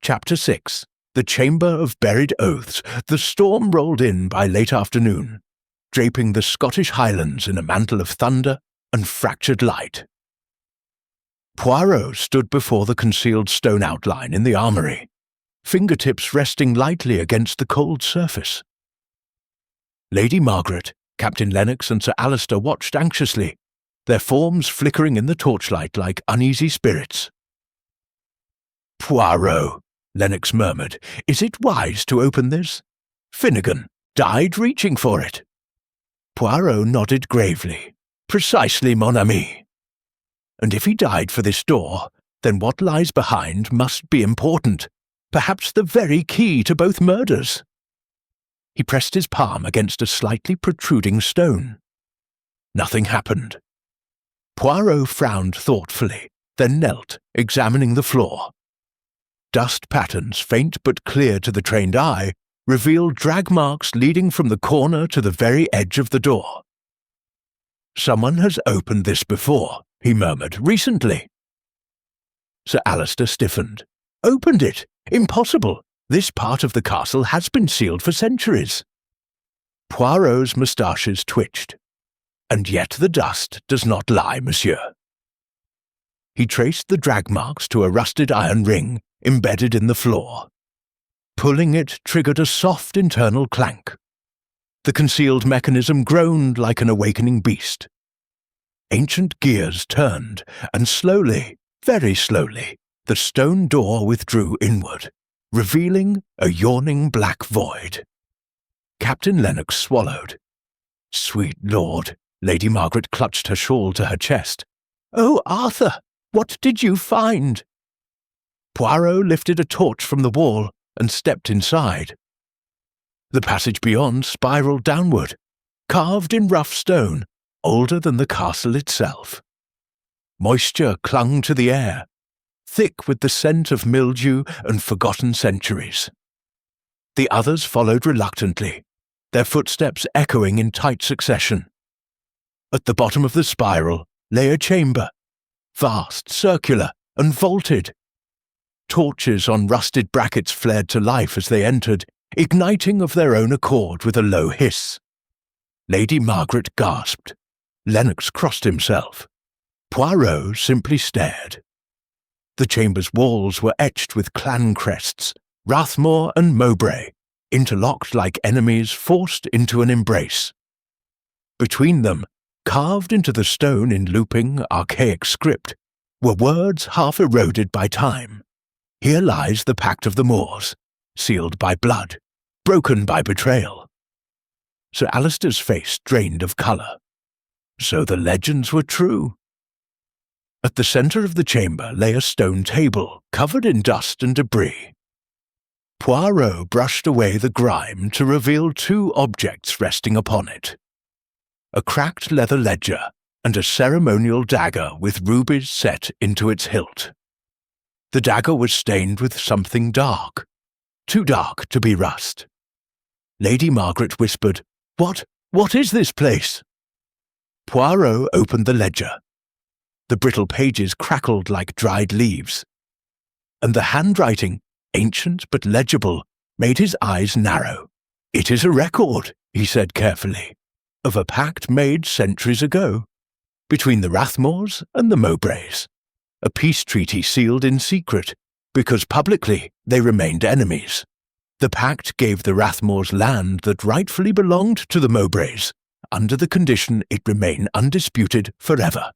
Chapter 6. The Chamber of Buried Oaths. The storm rolled in by late afternoon, draping the Scottish Highlands in a mantle of thunder and fractured light. Poirot stood before the concealed stone outline in the armoury, fingertips resting lightly against the cold surface. Lady Margaret, Captain Lennox and Sir Alister watched anxiously, their forms flickering in the torchlight like uneasy spirits. "Poirot," Lennox murmured, "is it wise to open this? Finnegan died reaching for it." Poirot nodded gravely. "Precisely, mon ami. And if he died for this door, then what lies behind must be important, perhaps the very key to both murders." He pressed his palm against a slightly protruding stone. Nothing happened. Poirot frowned thoughtfully, then knelt, examining the floor. Dust patterns, faint but clear to the trained eye, revealed drag marks leading from the corner to the very edge of the door. "Someone has opened this before," he murmured, "recently." Sir Alister stiffened. "Opened it? Impossible! This part of the castle has been sealed for centuries." Poirot's moustaches twitched. "And yet the dust does not lie, monsieur." He traced the drag marks to a rusted iron ring embedded in the floor. Pulling it triggered a soft internal clank. The concealed mechanism groaned like an awakening beast. Ancient gears turned, and slowly, very slowly, the stone door withdrew inward, revealing a yawning black void. Captain Lennox swallowed. "Sweet Lord," Lady Margaret clutched her shawl to her chest. "Oh, Arthur, what did you find?" Poirot lifted a torch from the wall and stepped inside. The passage beyond spiraled downward, carved in rough stone, older than the castle itself. Moisture clung to the air, thick with the scent of mildew and forgotten centuries. The others followed reluctantly, their footsteps echoing in tight succession. At the bottom of the spiral lay a chamber, vast, circular, and vaulted. Torches on rusted brackets flared to life as they entered, igniting of their own accord with a low hiss. Lady Margaret gasped. Lennox crossed himself. Poirot simply stared. The chamber's walls were etched with clan crests, Rathmore and Mowbray, interlocked like enemies forced into an embrace. Between them, carved into the stone in looping, archaic script, were words half eroded by time. Here lies the Pact of the Moors, sealed by blood, broken by betrayal. Sir Alister's face drained of colour. So the legends were true. At the centre of the chamber lay a stone table covered in dust and debris. Poirot brushed away the grime to reveal two objects resting upon it: a cracked leather ledger and a ceremonial dagger with rubies set into its hilt. The dagger was stained with something dark, too dark to be rust. Lady Margaret whispered, What is this place?" Poirot opened the ledger. The brittle pages crackled like dried leaves, and the handwriting, ancient but legible, made his eyes narrow. "It is a record," he said carefully, "of a pact made centuries ago, between the Rathmores and the Mowbrays, a peace treaty sealed in secret, because publicly they remained enemies. The pact gave the Rathmores land that rightfully belonged to the Mowbrays, under the condition it remain undisputed forever."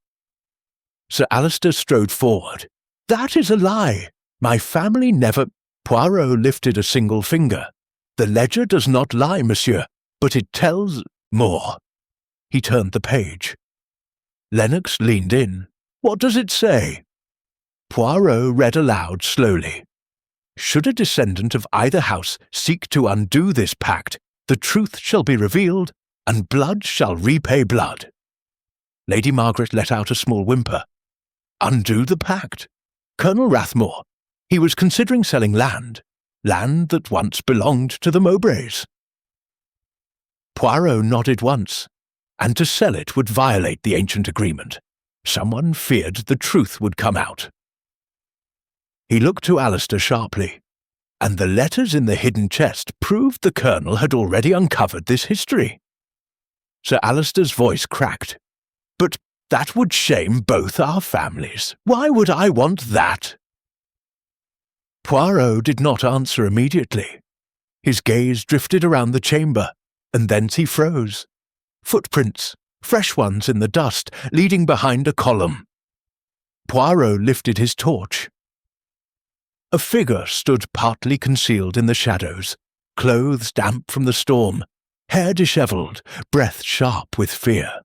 Sir Alister strode forward. "That is a lie. My family never—" Poirot lifted a single finger. "The ledger does not lie, monsieur, but it tells more." He turned the page. Lennox leaned in. "What does it say?" Poirot read aloud slowly. "Should a descendant of either house seek to undo this pact, the truth shall be revealed, and blood shall repay blood." Lady Margaret let out a small whimper. Undo the pact? Colonel Rathmore, he was considering selling land that once belonged to the Mowbrays. Poirot nodded once, and to sell it would violate the ancient agreement. Someone feared the truth would come out. He looked to Alister sharply, and the letters in the hidden chest proved the Colonel had already uncovered this history. Sir Alister's voice cracked. "But that would shame both our families. Why would I want that?" Poirot did not answer immediately. His gaze drifted around the chamber, and thence he froze. Footprints, fresh ones in the dust, leading behind a column. Poirot lifted his torch. A figure stood partly concealed in the shadows, clothes damp from the storm, hair dishevelled, breath sharp with fear.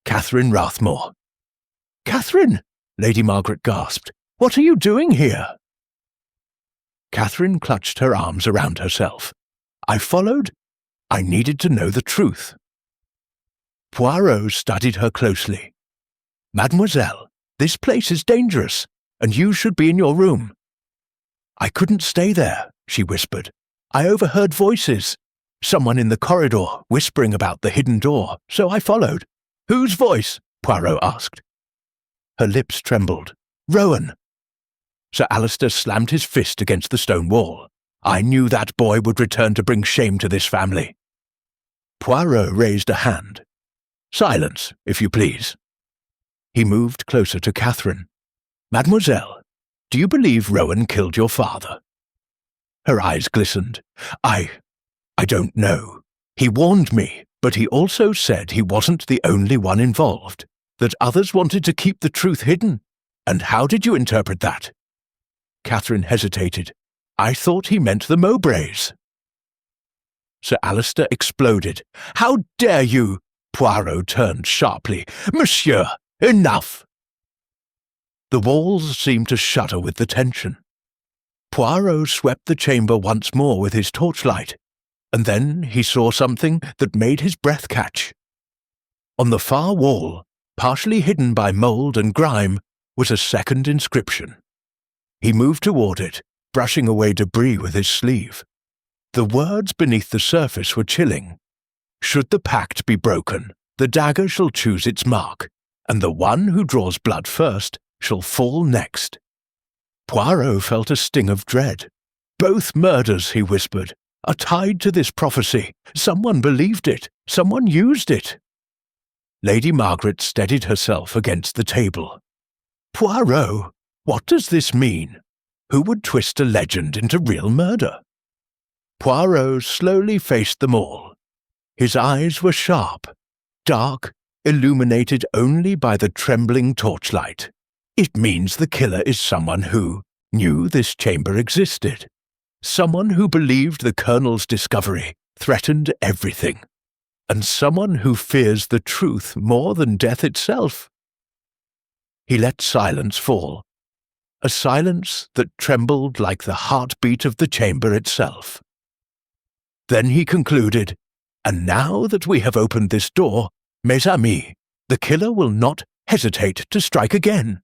Catherine Rathmore. "Catherine!" Lady Margaret gasped. "What are you doing here?" Catherine clutched her arms around herself. "I followed. I needed to know the truth." Poirot studied her closely. "Mademoiselle, this place is dangerous, and you should be in your room." "I couldn't stay there," she whispered. "I overheard voices. Someone in the corridor whispering about the hidden door, so I followed." "Whose voice?" Poirot asked. Her lips trembled. "Rowan." Sir Alister slammed his fist against the stone wall. "I knew that boy would return to bring shame to this family." Poirot raised a hand. "Silence, if you please." He moved closer to Catherine. "Mademoiselle, do you believe Rowan killed your father?" Her eyes glistened. I don't know. He warned me, but he also said he wasn't the only one involved, that others wanted to keep the truth hidden. And how did you interpret that?" Catherine hesitated. "I thought he meant the Mowbrays." Sir Alister exploded. "How dare you!" Poirot turned sharply. "Monsieur, enough!" The walls seemed to shudder with the tension. Poirot swept the chamber once more with his torchlight, and then he saw something that made his breath catch. On the far wall, partially hidden by mould and grime, was a second inscription. He moved toward it, brushing away debris with his sleeve. The words beneath the surface were chilling. "Should the pact be broken, the dagger shall choose its mark, and the one who draws blood first shall fall next." Poirot felt a sting of dread. "Both murders," he whispered, "are tied to this prophecy. Someone believed it. Someone used it." Lady Margaret steadied herself against the table. "Poirot, what does this mean? Who would twist a legend into real murder?" Poirot slowly faced them all. His eyes were sharp, dark, illuminated only by the trembling torchlight. "It means the killer is someone who knew this chamber existed. Someone who believed the Colonel's discovery threatened everything. And someone who fears the truth more than death itself." He let silence fall, a silence that trembled like the heartbeat of the chamber itself. Then he concluded, "And now that we have opened this door, mes amis, the killer will not hesitate to strike again."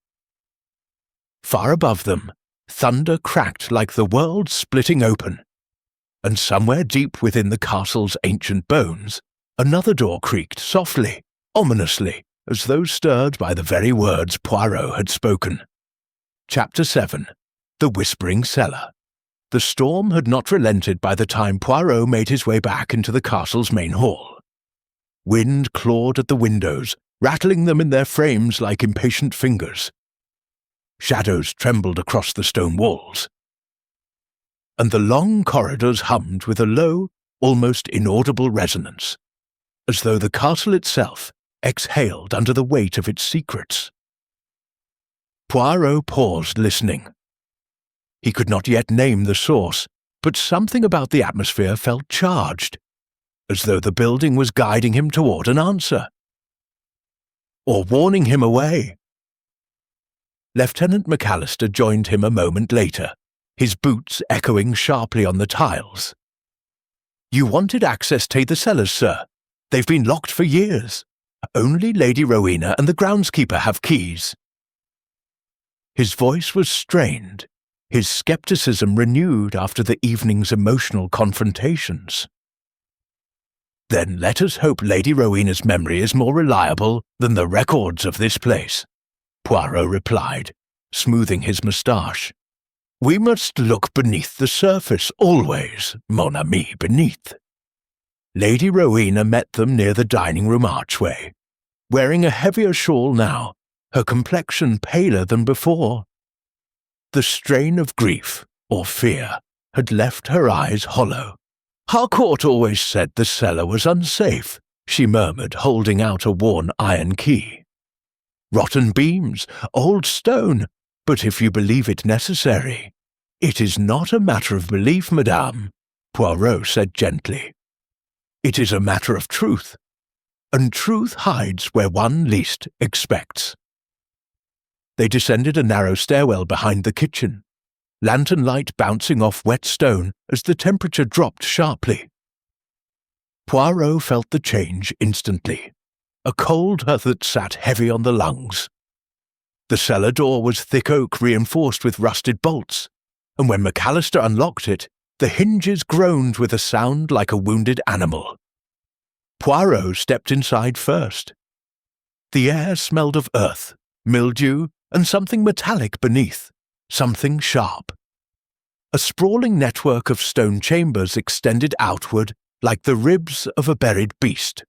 Far above them, thunder cracked like the world splitting open, and somewhere deep within the castle's ancient bones, another door creaked softly, ominously, as though stirred by the very words Poirot had spoken. Chapter 7. The Whispering Cellar. The storm had not relented by the time Poirot made his way back into the castle's main hall. Wind clawed at the windows, rattling them in their frames like impatient fingers. Shadows trembled across the stone walls, and the long corridors hummed with a low, almost inaudible resonance, as though the castle itself exhaled under the weight of its secrets. Poirot paused, listening. He could not yet name the source, but something about the atmosphere felt charged, as though the building was guiding him toward an answer, or warning him away. Lieutenant McAllister joined him a moment later, his boots echoing sharply on the tiles. "You wanted access to the cellars, sir. They've been locked for years. Only Lady Rowena and the groundskeeper have keys." His voice was strained, his skepticism renewed after the evening's emotional confrontations. "Then let us hope Lady Rowena's memory is more reliable than the records of this place," Poirot replied, smoothing his moustache. "We must look beneath the surface, always, mon ami, beneath." Lady Rowena met them near the dining-room archway, wearing a heavier shawl now, her complexion paler than before. The strain of grief, or fear, had left her eyes hollow. "Harcourt always said the cellar was unsafe," she murmured, holding out a worn iron key. "Rotten beams, old stone, but if you believe it necessary—" "It is not a matter of belief, madame," Poirot said gently. "It is a matter of truth, and truth hides where one least expects." They descended a narrow stairwell behind the kitchen, lantern light bouncing off wet stone as the temperature dropped sharply. Poirot felt the change instantly, a cold that sat heavy on the lungs. The cellar door was thick oak reinforced with rusted bolts, and when McAllister unlocked it, the hinges groaned with a sound like a wounded animal. Poirot stepped inside first. The air smelled of earth, mildew, and something metallic beneath, something sharp. A sprawling network of stone chambers extended outward like the ribs of a buried beast.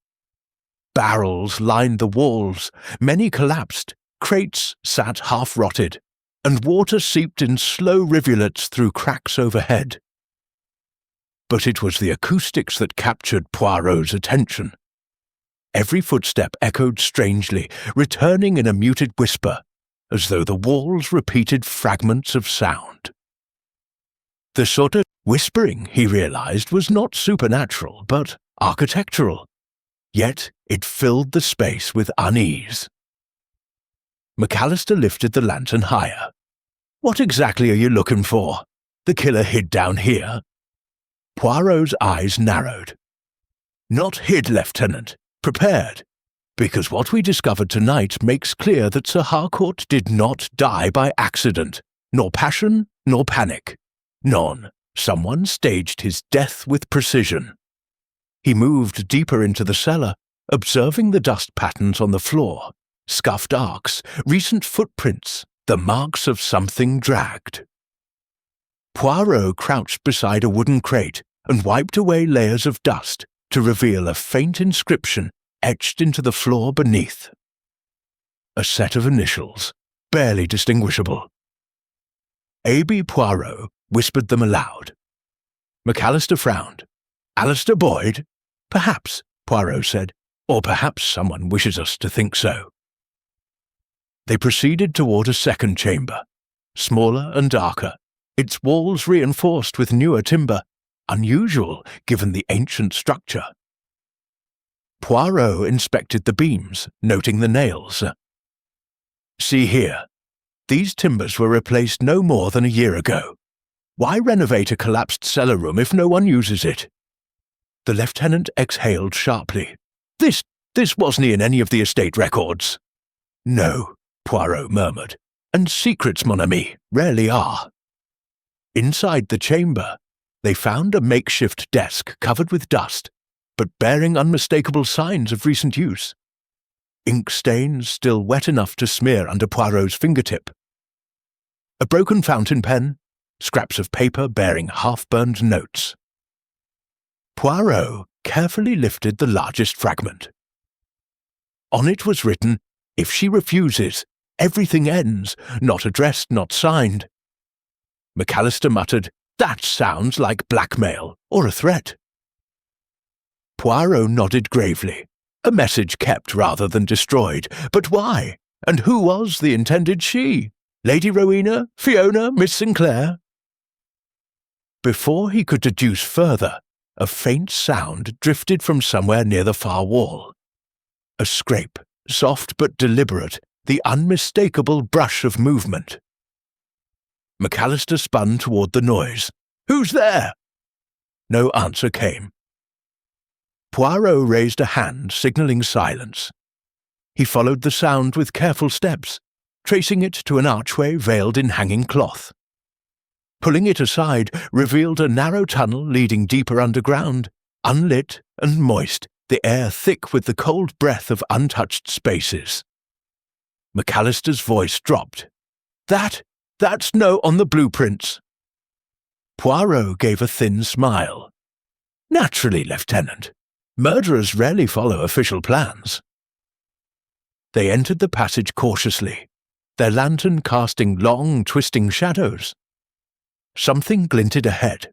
Barrels lined the walls, many collapsed, crates sat half-rotted, and water seeped in slow rivulets through cracks overhead. But it was the acoustics that captured Poirot's attention. Every footstep echoed strangely, returning in a muted whisper, as though the walls repeated fragments of sound. The sort of whispering, he realized, was not supernatural, but architectural. Yet it filled the space with unease. McAllister lifted the lantern higher. "What exactly are you looking for? The killer hid down here?" Poirot's eyes narrowed. "Not hid, Lieutenant. Prepared. Because what we discovered tonight makes clear that Sir Harcourt did not die by accident, nor passion, nor panic. None. Someone staged his death with precision." He moved deeper into the cellar, observing the dust patterns on the floor, scuffed arcs, recent footprints, the marks of something dragged. Poirot crouched beside a wooden crate and wiped away layers of dust to reveal a faint inscription etched into the floor beneath. A set of initials, barely distinguishable. A.B. Poirot whispered them aloud. McAllister frowned. Alistair Boyd? Perhaps, Poirot said, or perhaps someone wishes us to think so. They proceeded toward a second chamber, smaller and darker, its walls reinforced with newer timber, unusual given the ancient structure. Poirot inspected the beams, noting the nails. See here, these timbers were replaced no more than a year ago. Why renovate a collapsed cellar room if no one uses it? The lieutenant exhaled sharply. This wasn't in any of the estate records. No, Poirot murmured, and secrets, mon ami, rarely are. Inside the chamber, they found a makeshift desk covered with dust, but bearing unmistakable signs of recent use. Ink stains still wet enough to smear under Poirot's fingertip. A broken fountain pen, scraps of paper bearing half-burned notes. Poirot carefully lifted the largest fragment. On it was written, "If she refuses, everything ends, not addressed, not signed." McAllister muttered, "That sounds like blackmail, or a threat." Poirot nodded gravely. A message kept rather than destroyed. But why? And who was the intended she? Lady Rowena? Fiona? Miss Sinclair? Before he could deduce further, a faint sound drifted from somewhere near the far wall. A scrape, soft but deliberate, the unmistakable brush of movement. McAllister spun toward the noise. "Who's there?" No answer came. Poirot raised a hand, signalling silence. He followed the sound with careful steps, tracing it to an archway veiled in hanging cloth. Pulling it aside revealed a narrow tunnel leading deeper underground, unlit and moist, the air thick with the cold breath of untouched spaces. McAllister's voice dropped. That's no on the blueprints." Poirot gave a thin smile. "Naturally, Lieutenant. Murderers rarely follow official plans." They entered the passage cautiously, their lantern casting long, twisting shadows. Something glinted ahead,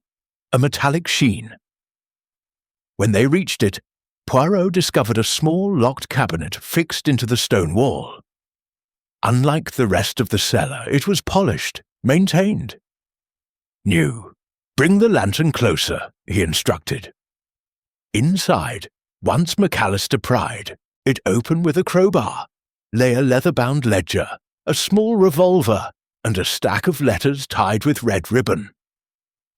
a metallic sheen. When they reached it, Poirot discovered a small locked cabinet fixed into the stone wall. Unlike the rest of the cellar, it was polished, maintained. "New. Bring the lantern closer," he instructed. Inside, once McAllister pried, it opened with a crowbar, lay a leather-bound ledger, a small revolver, and a stack of letters tied with red ribbon.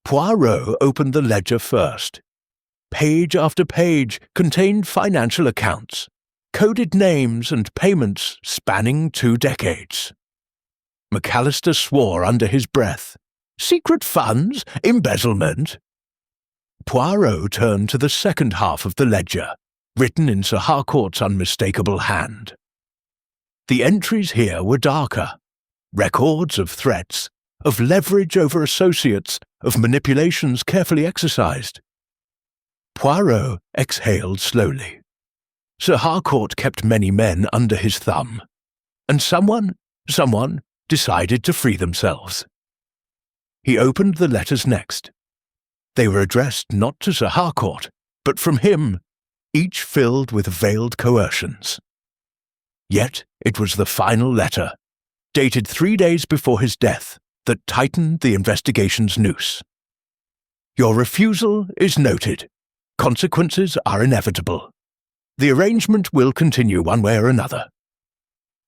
Poirot opened the ledger first. Page after page contained financial accounts, coded names and payments spanning 2 decades. McAllister swore under his breath. Secret funds? Embezzlement? Poirot turned to the second half of the ledger, written in Sir Harcourt's unmistakable hand. The entries here were darker. Records of threats, of leverage over associates, of manipulations carefully exercised. Poirot exhaled slowly. Sir Harcourt kept many men under his thumb, and someone decided to free themselves. He opened the letters next. They were addressed not to Sir Harcourt, but from him, each filled with veiled coercions. Yet it was the final letter, dated 3 days before his death, that tightened the investigation's noose. Your refusal is noted. Consequences are inevitable. The arrangement will continue one way or another.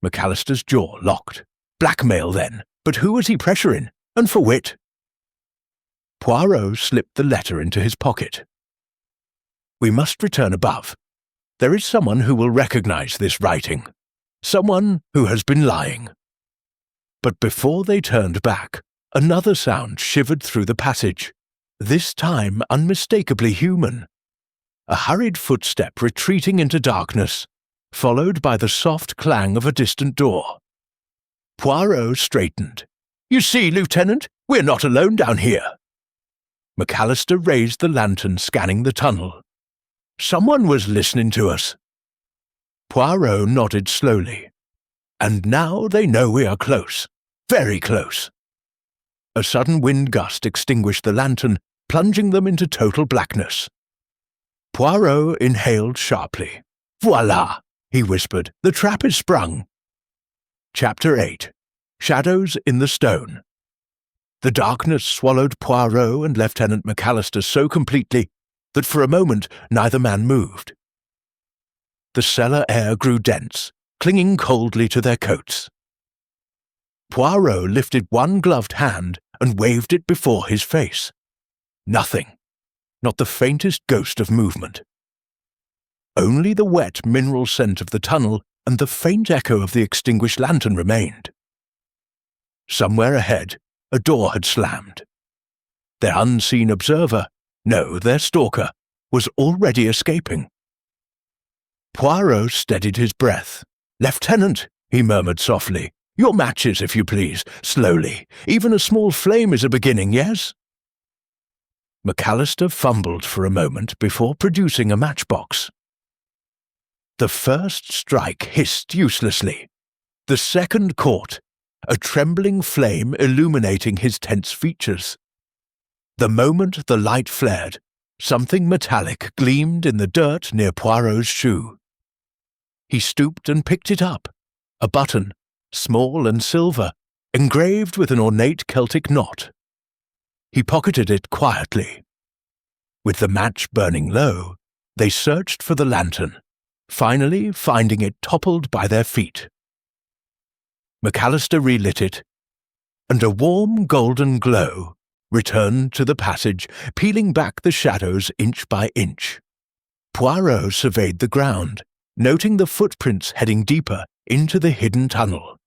McAllister's jaw locked. Blackmail, then, but who was he pressuring, and for wit? Poirot slipped the letter into his pocket. We must return above. There is someone who will recognize this writing. Someone who has been lying. But before they turned back, another sound shivered through the passage, this time unmistakably human. A hurried footstep retreating into darkness, followed by the soft clang of a distant door. Poirot straightened. You see, Lieutenant, we're not alone down here. McAllister raised the lantern, scanning the tunnel. Someone was listening to us. Poirot nodded slowly. "And now they know we are close. Very close." A sudden wind gust extinguished the lantern, plunging them into total blackness. Poirot inhaled sharply. "Voila!" he whispered. "The trap is sprung." Chapter 8. Shadows in the Stone. The darkness swallowed Poirot and Lieutenant McAllister so completely that for a moment neither man moved. The cellar air grew dense, clinging coldly to their coats. Poirot lifted one gloved hand and waved it before his face. Nothing. Not the faintest ghost of movement. Only the wet mineral scent of the tunnel and the faint echo of the extinguished lantern remained. Somewhere ahead, a door had slammed. Their unseen observer, no, their stalker, was already escaping. Poirot steadied his breath. "Lieutenant," he murmured softly, "your matches, if you please, slowly. Even a small flame is a beginning, yes?" McAllister fumbled for a moment before producing a matchbox. The first strike hissed uselessly. The second caught, a trembling flame illuminating his tense features. The moment the light flared, something metallic gleamed in the dirt near Poirot's shoe. He stooped and picked it up, a button, small and silver, engraved with an ornate Celtic knot. He pocketed it quietly. With the match burning low, they searched for the lantern, finally finding it toppled by their feet. McAllister relit it, and a warm golden glow returned to the passage, peeling back the shadows inch by inch. Poirot surveyed the ground, noting the footprints heading deeper into the hidden tunnel.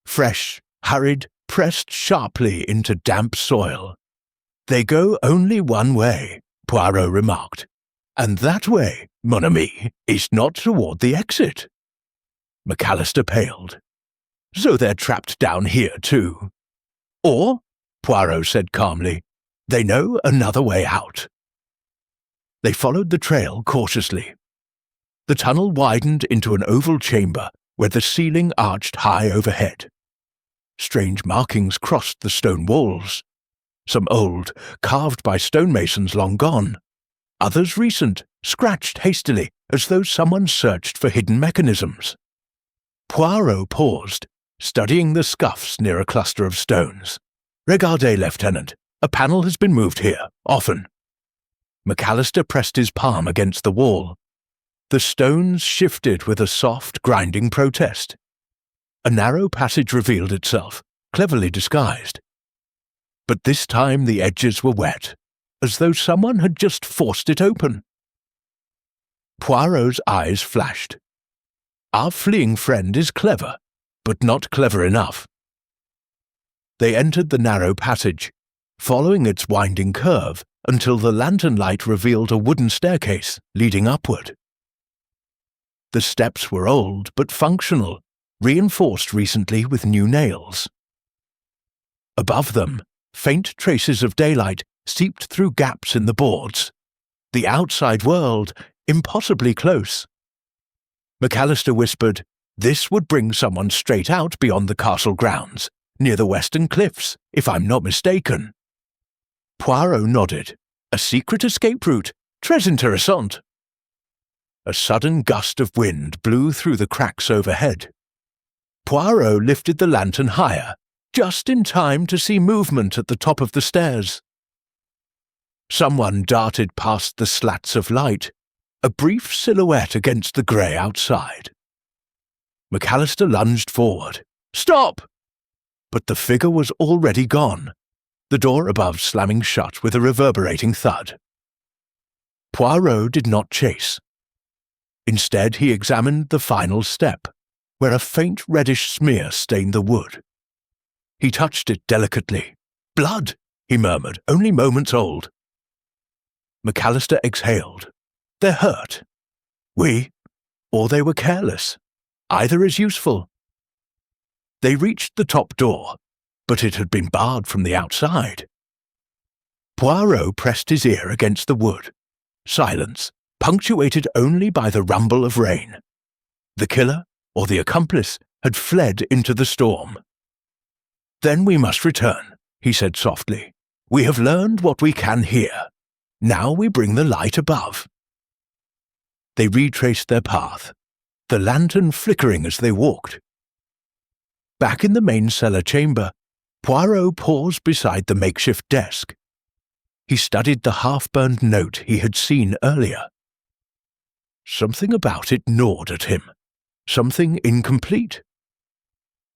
Fresh, hurried, pressed sharply into damp soil. "They go only one way," Poirot remarked. "And that way, mon ami, is not toward the exit." McAllister paled. "So they're trapped down here too." "Or," Poirot said calmly, "they know another way out." They followed the trail cautiously. The tunnel widened into an oval chamber where the ceiling arched high overhead. Strange markings crossed the stone walls. Some old, carved by stonemasons long gone. Others recent, scratched hastily as though someone searched for hidden mechanisms. Poirot paused, studying the scuffs near a cluster of stones. "Regardez, Lieutenant, a panel has been moved here, often." McAllister pressed his palm against the wall. The stones shifted with a soft, grinding protest. A narrow passage revealed itself, cleverly disguised. But this time the edges were wet, as though someone had just forced it open. Poirot's eyes flashed. Our fleeing friend is clever, but not clever enough. They entered the narrow passage, following its winding curve until the lantern light revealed a wooden staircase leading upward. The steps were old but functional, reinforced recently with new nails. Above them, faint traces of daylight seeped through gaps in the boards. The outside world, impossibly close. McAllister whispered, "This would bring someone straight out beyond the castle grounds, near the western cliffs, if I'm not mistaken." Poirot nodded. "A secret escape route, très intéressant." A sudden gust of wind blew through the cracks overhead. Poirot lifted the lantern higher, just in time to see movement at the top of the stairs. Someone darted past the slats of light, a brief silhouette against the grey outside. McAllister lunged forward. "Stop!" But the figure was already gone, the door above slamming shut with a reverberating thud. Poirot did not chase. Instead, he examined the final step, where a faint reddish smear stained the wood. He touched it delicately. "Blood," he murmured, "only moments old." McAllister exhaled. "They're hurt." "Oui, or they were careless. Either is useful." They reached the top door, but it had been barred from the outside. Poirot pressed his ear against the wood. Silence, punctuated only by the rumble of rain. The killer, or the accomplice, had fled into the storm. "Then we must return," he said softly. "We have learned what we can here. Now we bring the light above." They retraced their path, the lantern flickering as they walked. Back in the main cellar chamber, Poirot paused beside the makeshift desk. He studied the half-burned note he had seen earlier. Something about it gnawed at him, something incomplete.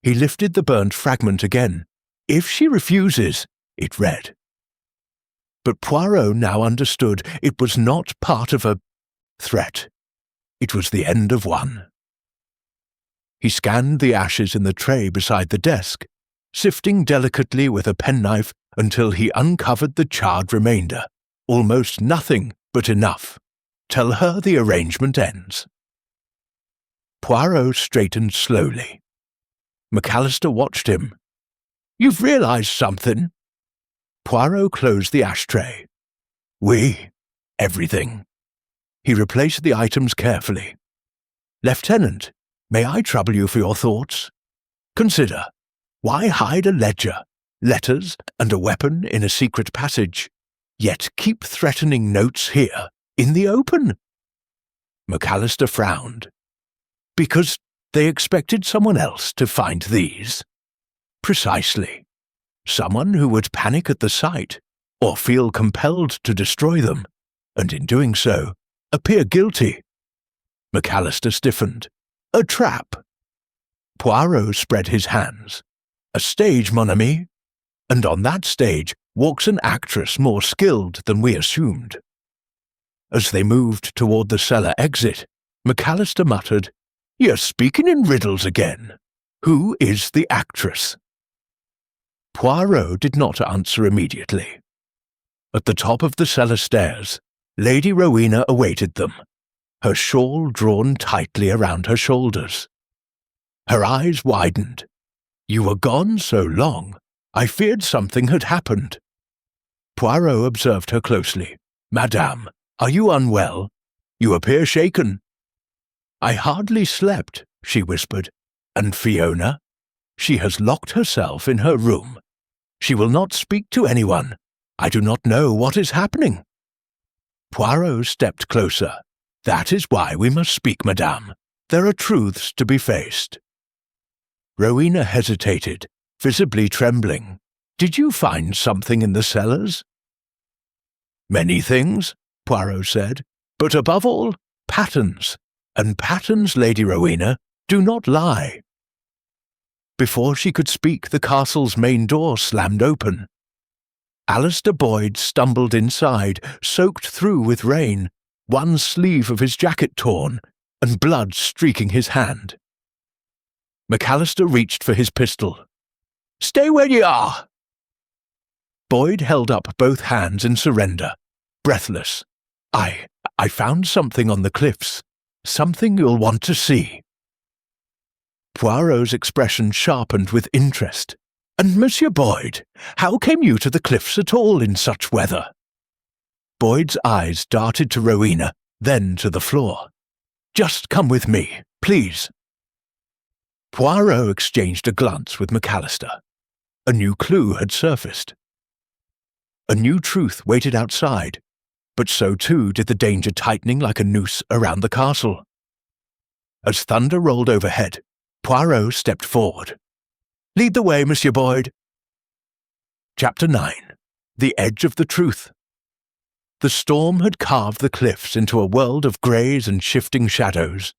He lifted the burnt fragment again. "If she refuses," it read. But Poirot now understood it was not part of a threat. It was the end of one. He scanned the ashes in the tray beside the desk, sifting delicately with a penknife until he uncovered the charred remainder. Almost nothing, but enough. Tell her the arrangement ends. Poirot straightened slowly. McAllister watched him. "You've realized something?" Poirot closed the ashtray. Everything." He replaced the items carefully. "Lieutenant, may I trouble you for your thoughts? Consider, why hide a ledger, letters, and a weapon in a secret passage, yet keep threatening notes here, in the open?" McAllister frowned. "Because they expected someone else to find these." "Precisely. Someone who would panic at the sight, or feel compelled to destroy them, and in doing so, appear guilty." McAllister stiffened. "A trap." Poirot spread his hands. "A stage, mon ami. And on that stage walks an actress more skilled than we assumed." As they moved toward the cellar exit, McAllister muttered, "You're speaking in riddles again. Who is the actress?" Poirot did not answer immediately. At the top of the cellar stairs, Lady Rowena awaited them, her shawl drawn tightly around her shoulders. Her eyes widened. "You were gone so long, I feared something had happened." Poirot observed her closely. "Madame, are you unwell? You appear shaken." "I hardly slept," she whispered. "And Fiona? She has locked herself in her room. She will not speak to anyone. I do not know what is happening." Poirot stepped closer. "That is why we must speak, madame. There are truths to be faced." Rowena hesitated, visibly trembling. "Did you find something in the cellars?" "Many things," Poirot said, "but above all, patterns. And patterns, Lady Rowena, do not lie." Before she could speak, the castle's main door slammed open. Alistair Boyd stumbled inside, soaked through with rain, one sleeve of his jacket torn, and blood streaking his hand. McAllister reached for his pistol. "Stay where ye are!" Boyd held up both hands in surrender, breathless. I found something on the cliffs, something you'll want to see." Poirot's expression sharpened with interest. "And Monsieur Boyd, how came you to the cliffs at all in such weather?" Boyd's eyes darted to Rowena, then to the floor. "Just come with me, please." Poirot exchanged a glance with McAllister. A new clue had surfaced. A new truth waited outside, but so too did the danger tightening like a noose around the castle. As thunder rolled overhead, Poirot stepped forward. "Lead the way, Monsieur Boyd." Chapter 9. The Edge of the Truth. The storm had carved the cliffs into a world of greys and shifting shadows.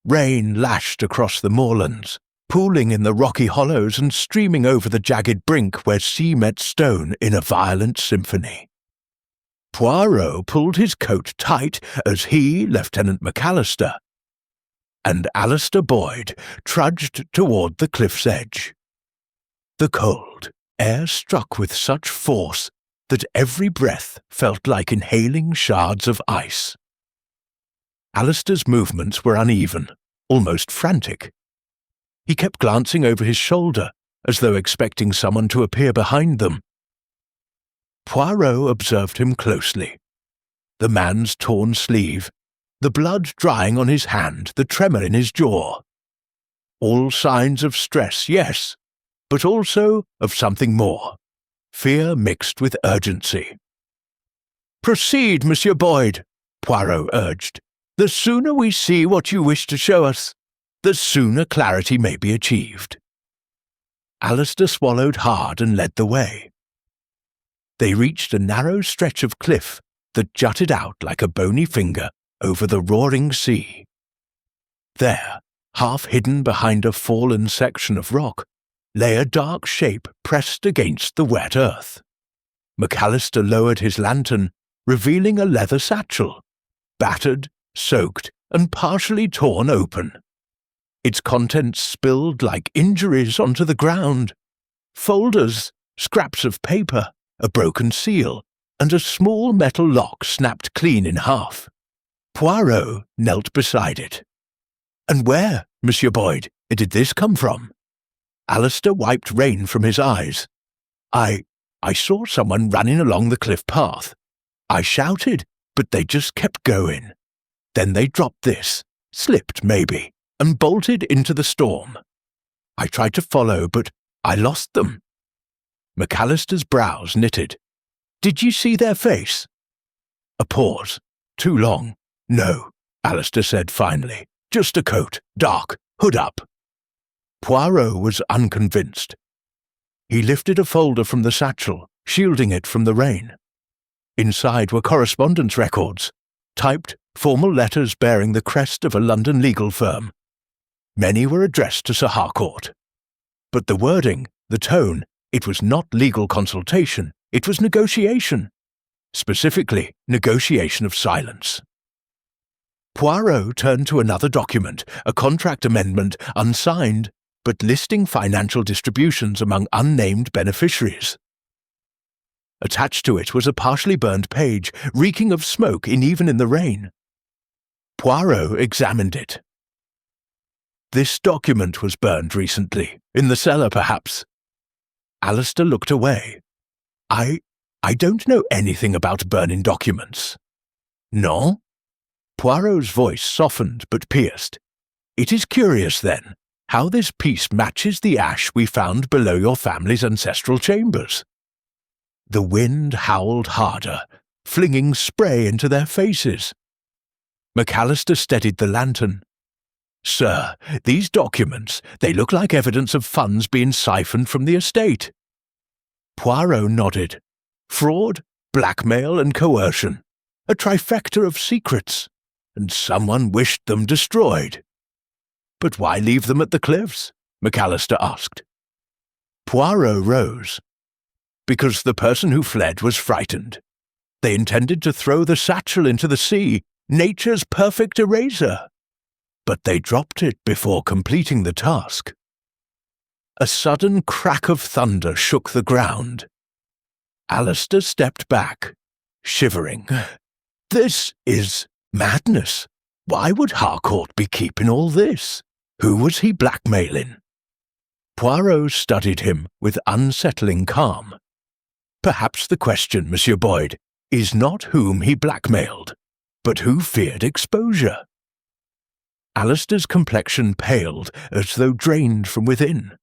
Rain lashed across the moorlands, pooling in the rocky hollows and streaming over the jagged brink where sea met stone in a violent symphony. Poirot pulled his coat tight as he, Lieutenant McAllister, and Alistair Boyd trudged toward the cliff's edge. The cold air struck with such force that every breath felt like inhaling shards of ice. Alistair's movements were uneven, almost frantic. He kept glancing over his shoulder, as though expecting someone to appear behind them. Poirot observed him closely. The man's torn sleeve, the blood drying on his hand, the tremor in his jaw. All signs of stress, yes, but also of something more. Fear mixed with urgency. "Proceed, Monsieur Boyd," Poirot urged. "The sooner we see what you wish to show us, the sooner clarity may be achieved." Alistair swallowed hard and led the way. They reached a narrow stretch of cliff that jutted out like a bony finger over the roaring sea. There, half hidden behind a fallen section of rock, lay a dark shape pressed against the wet earth. McAllister lowered his lantern, revealing a leather satchel, battered, soaked, and partially torn open. Its contents spilled like injuries onto the ground. Folders, scraps of paper, a broken seal, and a small metal lock snapped clean in half. Poirot knelt beside it. "And where, Monsieur Boyd, did this come from?" Alistair wiped rain from his eyes. I saw someone running along the cliff path. I shouted, but they just kept going. Then they dropped this, slipped maybe, and bolted into the storm. I tried to follow, but I lost them." McAllister's brows knitted. "Did you see their face?" A pause. Too long. "No," Alistair said finally. "Just a coat, dark, hood up." Poirot was unconvinced. He lifted a folder from the satchel, shielding it from the rain. Inside were correspondence records, typed formal letters bearing the crest of a London legal firm. Many were addressed to Sir Harcourt. But the wording, the tone, it was not legal consultation, it was negotiation. Specifically, negotiation of silence. Poirot turned to another document, a contract amendment, unsigned, but listing financial distributions among unnamed beneficiaries. Attached to it was a partially burned page, reeking of smoke even in the rain. Poirot examined it. "This document was burned recently, in the cellar perhaps." Alistair looked away. I don't know anything about burning documents." "No?" Poirot's voice softened but pierced. "It is curious, then, how this piece matches the ash we found below your family's ancestral chambers." The wind howled harder, flinging spray into their faces. McAllister steadied the lantern. "Sir, these documents, they look like evidence of funds being siphoned from the estate." Poirot nodded. "Fraud, blackmail, and coercion. A trifecta of secrets. And someone wished them destroyed." "But why leave them at the cliffs?" McAllister asked. Poirot rose. "Because the person who fled was frightened. They intended to throw the satchel into the sea, nature's perfect eraser. But they dropped it before completing the task." A sudden crack of thunder shook the ground. Alistair stepped back, shivering. "This is madness. Why would Harcourt be keeping all this? Who was he blackmailing?" Poirot studied him with unsettling calm. "Perhaps the question, Monsieur Boyd, is not whom he blackmailed, but who feared exposure." Alistair's complexion paled as though drained from within.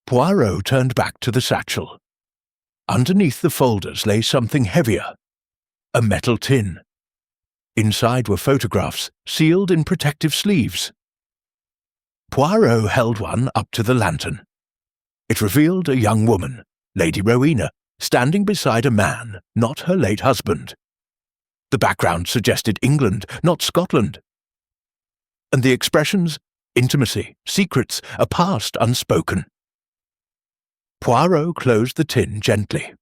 Poirot turned back to the satchel. Underneath the folders lay something heavier, a metal tin. Inside were photographs, sealed in protective sleeves. Poirot held one up to the lantern. It revealed a young woman, Lady Rowena, standing beside a man, not her late husband. The background suggested England, not Scotland. And the expressions, intimacy, secrets, a past unspoken. Poirot closed the tin gently.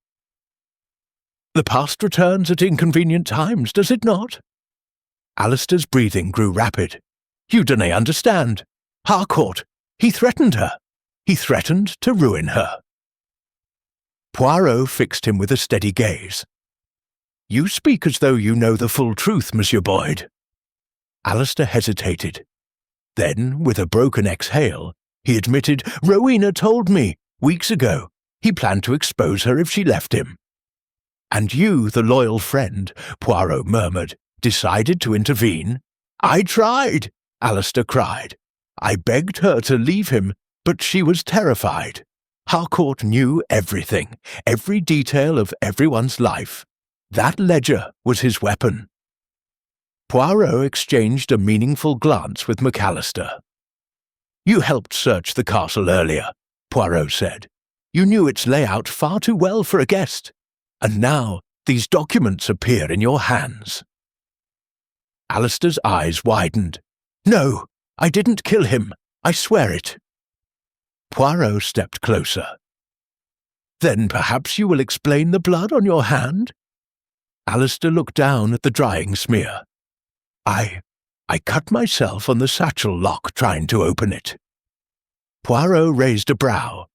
"The past returns at inconvenient times, does it not?" Alistair's breathing grew rapid. "You don't understand. Harcourt, he threatened her. He threatened to ruin her." Poirot fixed him with a steady gaze. "You speak as though you know the full truth, Monsieur Boyd." Alistair hesitated. Then, with a broken exhale, he admitted, "Rowena told me, weeks ago, he planned to expose her if she left him." "And you, the loyal friend," Poirot murmured, decided to intervene? I tried, Alistair cried. I begged her to leave him, but she was terrified. Harcourt knew everything, every detail of everyone's life. That ledger was his weapon. Poirot exchanged a meaningful glance with McAllister. You helped search the castle earlier, Poirot said. You knew its layout far too well for a guest. And now these documents appear in your hands. Alistair's eyes widened. No, I didn't kill him. I swear it. Poirot stepped closer. Then perhaps you will explain the blood on your hand? Alistair looked down at the drying smear. I cut myself on the satchel lock trying to open it. Poirot raised a brow.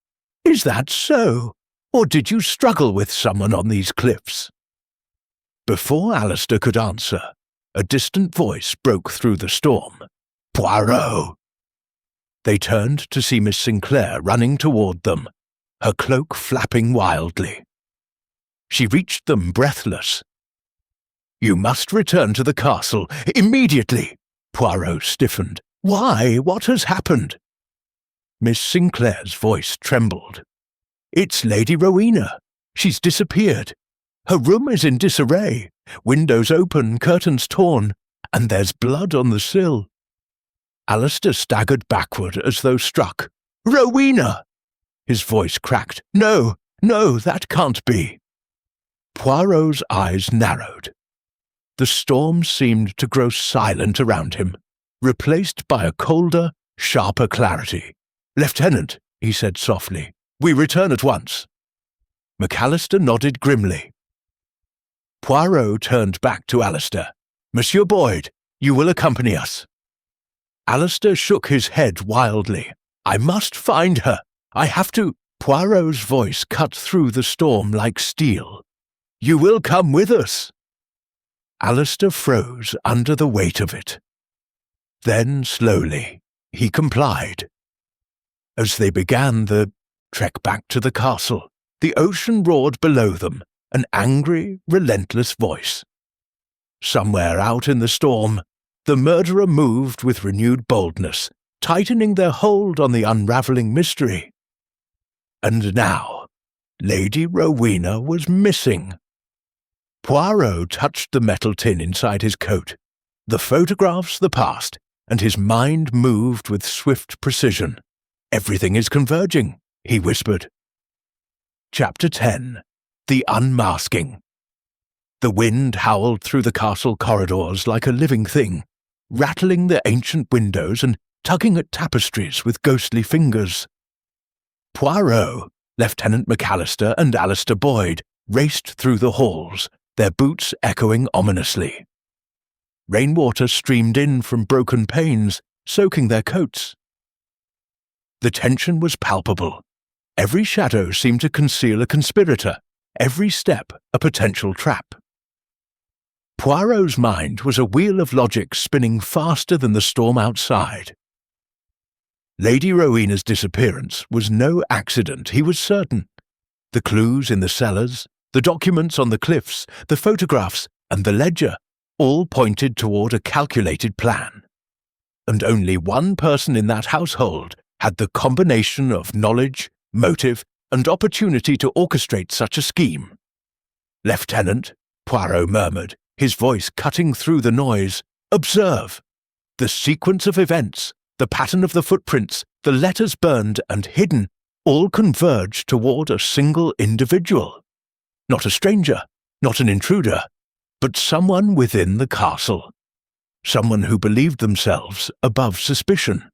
Is that so? Or did you struggle with someone on these cliffs? Before Alistair could answer, a distant voice broke through the storm. Poirot! They turned to see Miss Sinclair running toward them, her cloak flapping wildly. She reached them breathless. You must return to the castle, immediately! Poirot stiffened. Why? What has happened? Miss Sinclair's voice trembled. It's Lady Rowena. She's disappeared. Her room is in disarray, windows open, curtains torn, and there's blood on the sill. Alistair staggered backward as though struck. Rowena! His voice cracked. No, that can't be. Poirot's eyes narrowed. The storm seemed to grow silent around him, replaced by a colder, sharper clarity. Lieutenant, he said softly, we return at once. McAllister nodded grimly. Poirot turned back to Alistair. Monsieur Boyd, you will accompany us. Alistair shook his head wildly. I must find her. I have to. Poirot's voice cut through the storm like steel. You will come with us. Alistair froze under the weight of it. Then, slowly, he complied. As they began the trek back to the castle, the ocean roared below them, an angry, relentless voice. Somewhere out in the storm, the murderer moved with renewed boldness, tightening their hold on the unravelling mystery. And now, Lady Rowena was missing. Poirot touched the metal tin inside his coat. The photographs the past, and his mind moved with swift precision. Everything is converging, he whispered. Chapter 10. The Unmasking. The wind howled through the castle corridors like a living thing, rattling the ancient windows and tugging at tapestries with ghostly fingers. Poirot, Lieutenant McAllister, and Alistair Boyd raced through the halls, their boots echoing ominously. Rainwater streamed in from broken panes, soaking their coats. The tension was palpable. Every shadow seemed to conceal a conspirator, every step a potential trap. Poirot's mind was a wheel of logic spinning faster than the storm outside. Lady Rowena's disappearance was no accident, he was certain. The clues in the cellars, the documents on the cliffs, the photographs, and the ledger all pointed toward a calculated plan. And only one person in that household had the combination of knowledge, motive, and opportunity to orchestrate such a scheme. Lieutenant, Poirot murmured, his voice cutting through the noise, observe. The sequence of events, the pattern of the footprints, the letters burned and hidden, all converge toward a single individual. Not a stranger, not an intruder, but someone within the castle. Someone who believed themselves above suspicion.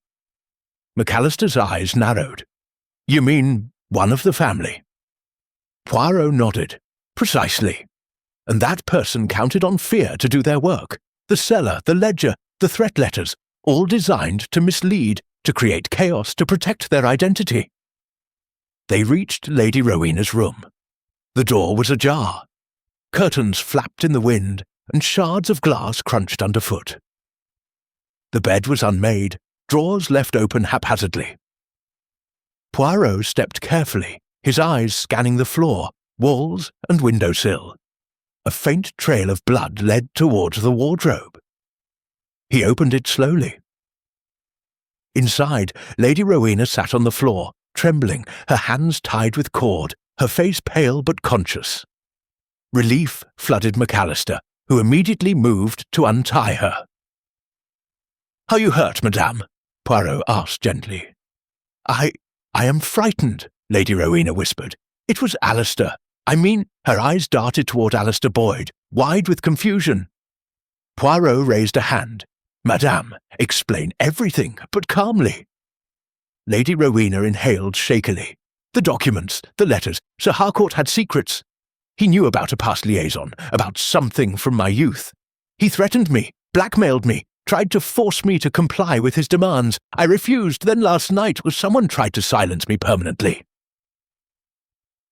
McAllister's eyes narrowed. You mean one of the family? Poirot nodded. Precisely. And that person counted on fear to do their work. The cellar, the ledger, the threat letters, all designed to mislead, to create chaos, to protect their identity. They reached Lady Rowena's room. The door was ajar. Curtains flapped in the wind, and shards of glass crunched underfoot. The bed was unmade, drawers left open haphazardly. Poirot stepped carefully, his eyes scanning the floor, walls, and windowsill. a faint trail of blood led towards the wardrobe. He opened it slowly. Inside, Lady Rowena sat on the floor, trembling, her hands tied with cord, her face pale but conscious. Relief flooded McAllister, who immediately moved to untie her. "Are you hurt, madame?" Poirot asked gently. I am frightened," Lady Rowena whispered. "It was Alistair. I mean," her eyes darted toward Alistair Boyd, wide with confusion. Poirot raised a hand. "Madame, explain everything, but calmly." Lady Rowena inhaled shakily. "The documents, the letters. Sir Harcourt had secrets. He knew about a past liaison, about something from my youth. He threatened me, blackmailed me, tried to force me to comply with his demands. I refused. Then last night someone tried to silence me permanently."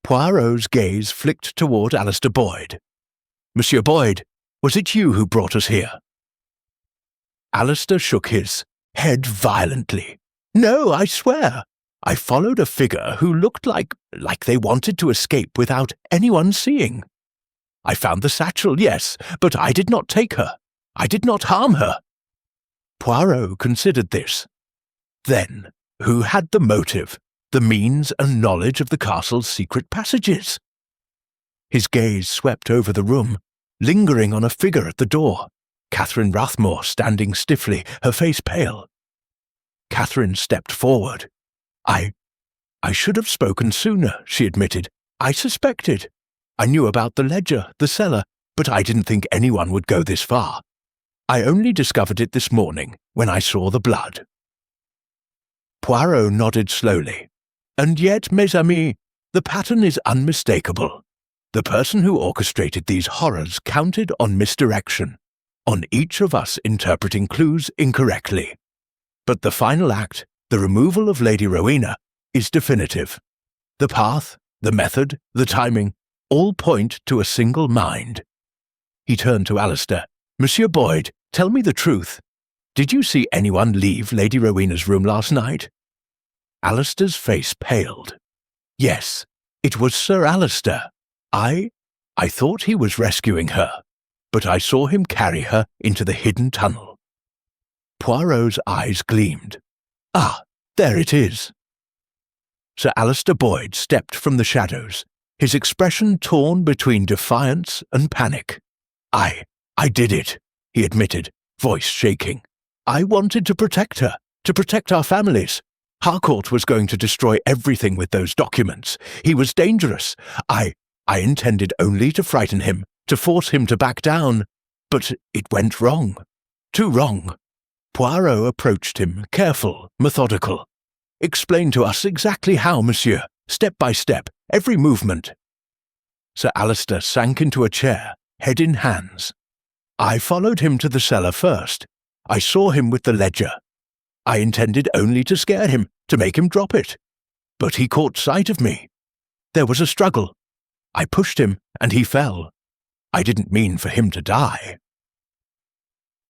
Poirot's gaze flicked toward Alistair Boyd. "Monsieur Boyd, was it you who brought us here?" Alistair shook his head violently. "No, I swear. I followed a figure who looked like they wanted to escape without anyone seeing. I found the satchel, yes, but I did not take her. I did not harm her." Poirot considered this. Then, who had the motive, the means and knowledge of the castle's secret passages? His gaze swept over the room, lingering on a figure at the door, Catherine Rathmore standing stiffly, her face pale. Catherine stepped forward. I should have spoken sooner," she admitted. "I suspected. I knew about the ledger, the cellar, but I didn't think anyone would go this far. I only discovered it this morning, when I saw the blood." Poirot nodded slowly. "And yet, mes amis, the pattern is unmistakable. The person who orchestrated these horrors counted on misdirection, on each of us interpreting clues incorrectly. But the final act, the removal of Lady Rowena, is definitive. The path, the method, the timing, all point to a single mind." He turned to Alistair. "Monsieur Boyd, tell me the truth. Did you see anyone leave Lady Rowena's room last night?" Alistair's face paled. "Yes, it was Sir Alistair. I thought he was rescuing her, but I saw him carry her into the hidden tunnel." Poirot's eyes gleamed. "Ah, there it is." Sir Alistair Boyd stepped from the shadows, his expression torn between defiance and panic. I did it," he admitted, voice shaking. "I wanted to protect her, to protect our families. Harcourt was going to destroy everything with those documents. He was dangerous. I intended only to frighten him, to force him to back down. But it went wrong. Too wrong." Poirot approached him, careful, methodical. "Explain to us exactly how, monsieur, step by step, every movement." Sir Alistair sank into a chair, head in hands. "I followed him to the cellar first. I saw him with the ledger. I intended only to scare him, to make him drop it. But he caught sight of me. There was a struggle. I pushed him, and he fell. I didn't mean for him to die.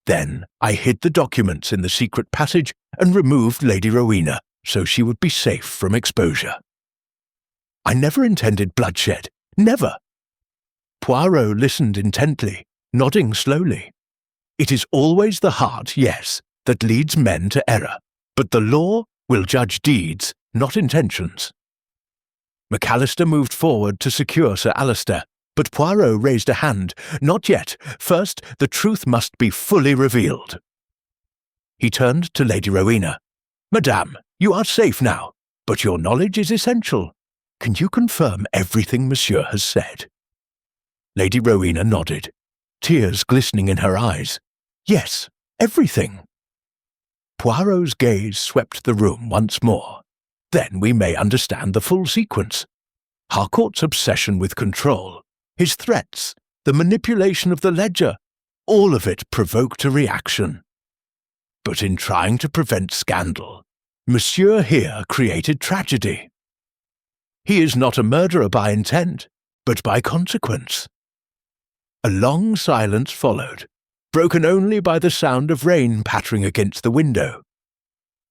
Then I hid the documents in the secret passage and removed Lady Rowena, so she would be safe from exposure. I never intended bloodshed. Never." Poirot listened intently, nodding slowly. "It is always the heart, yes, that leads men to error, but the law will judge deeds, not intentions." McAllister moved forward to secure Sir Alistair, but Poirot raised a hand. "Not yet. First, the truth must be fully revealed." He turned to Lady Rowena. "Madame, you are safe now, but your knowledge is essential. Can you confirm everything Monsieur has said?" Lady Rowena nodded, tears glistening in her eyes. "Yes, everything." Poirot's gaze swept the room once more. "Then we may understand the full sequence. Harcourt's obsession with control, his threats, the manipulation of the ledger, all of it provoked a reaction. But in trying to prevent scandal, Monsieur here created tragedy. He is not a murderer by intent, but by consequence." A long silence followed, broken only by the sound of rain pattering against the window.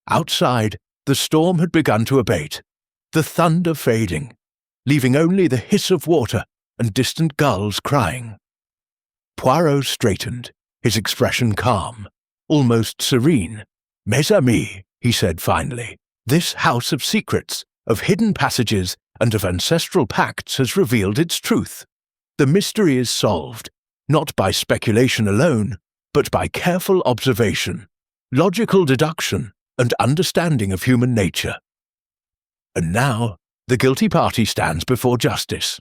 Outside, the storm had begun to abate, the thunder fading, leaving only the hiss of water and distant gulls crying. Poirot straightened, his expression calm, almost serene. "Mes amis," he said finally, "this house of secrets, of hidden passages, and of ancestral pacts has revealed its truth. The mystery is solved, not by speculation alone, but by careful observation, logical deduction, and understanding of human nature. And now, the guilty party stands before justice."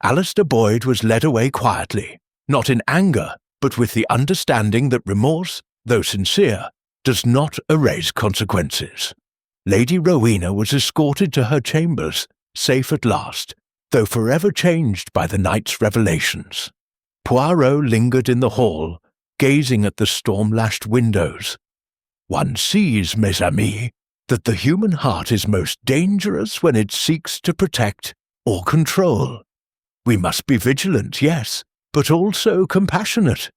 Alistair Boyd was led away quietly, not in anger, but with the understanding that remorse, though sincere, does not erase consequences. Lady Rowena was escorted to her chambers, safe at last, though forever changed by the night's revelations. Poirot lingered in the hall, gazing at the storm-lashed windows. "One sees, mes amis, that the human heart is most dangerous when it seeks to protect or control. We must be vigilant, yes, but also compassionate,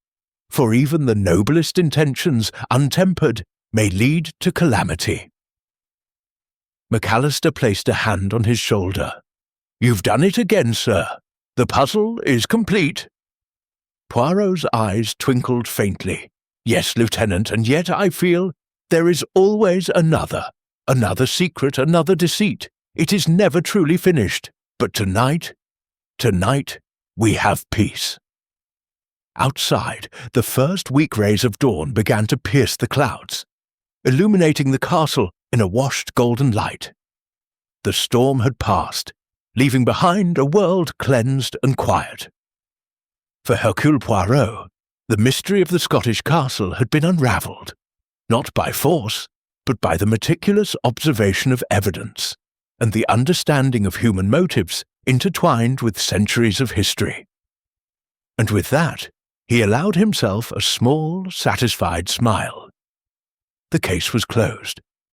for even the noblest intentions, untempered, may lead to calamity." McAllister placed a hand on his shoulder. "You've done it again, sir. The puzzle is complete." Poirot's eyes twinkled faintly. "Yes, Lieutenant, and yet I feel there is always another secret, another deceit. It is never truly finished. But tonight, we have peace." Outside, the first weak rays of dawn began to pierce the clouds, illuminating the castle in a washed golden light. The storm had passed, leaving behind a world cleansed and quiet. For Hercule Poirot, the mystery of the Scottish castle had been unravelled, not by force, but by the meticulous observation of evidence, and the understanding of human motives intertwined with centuries of history. And with that, he allowed himself a small, satisfied smile. The case was closed.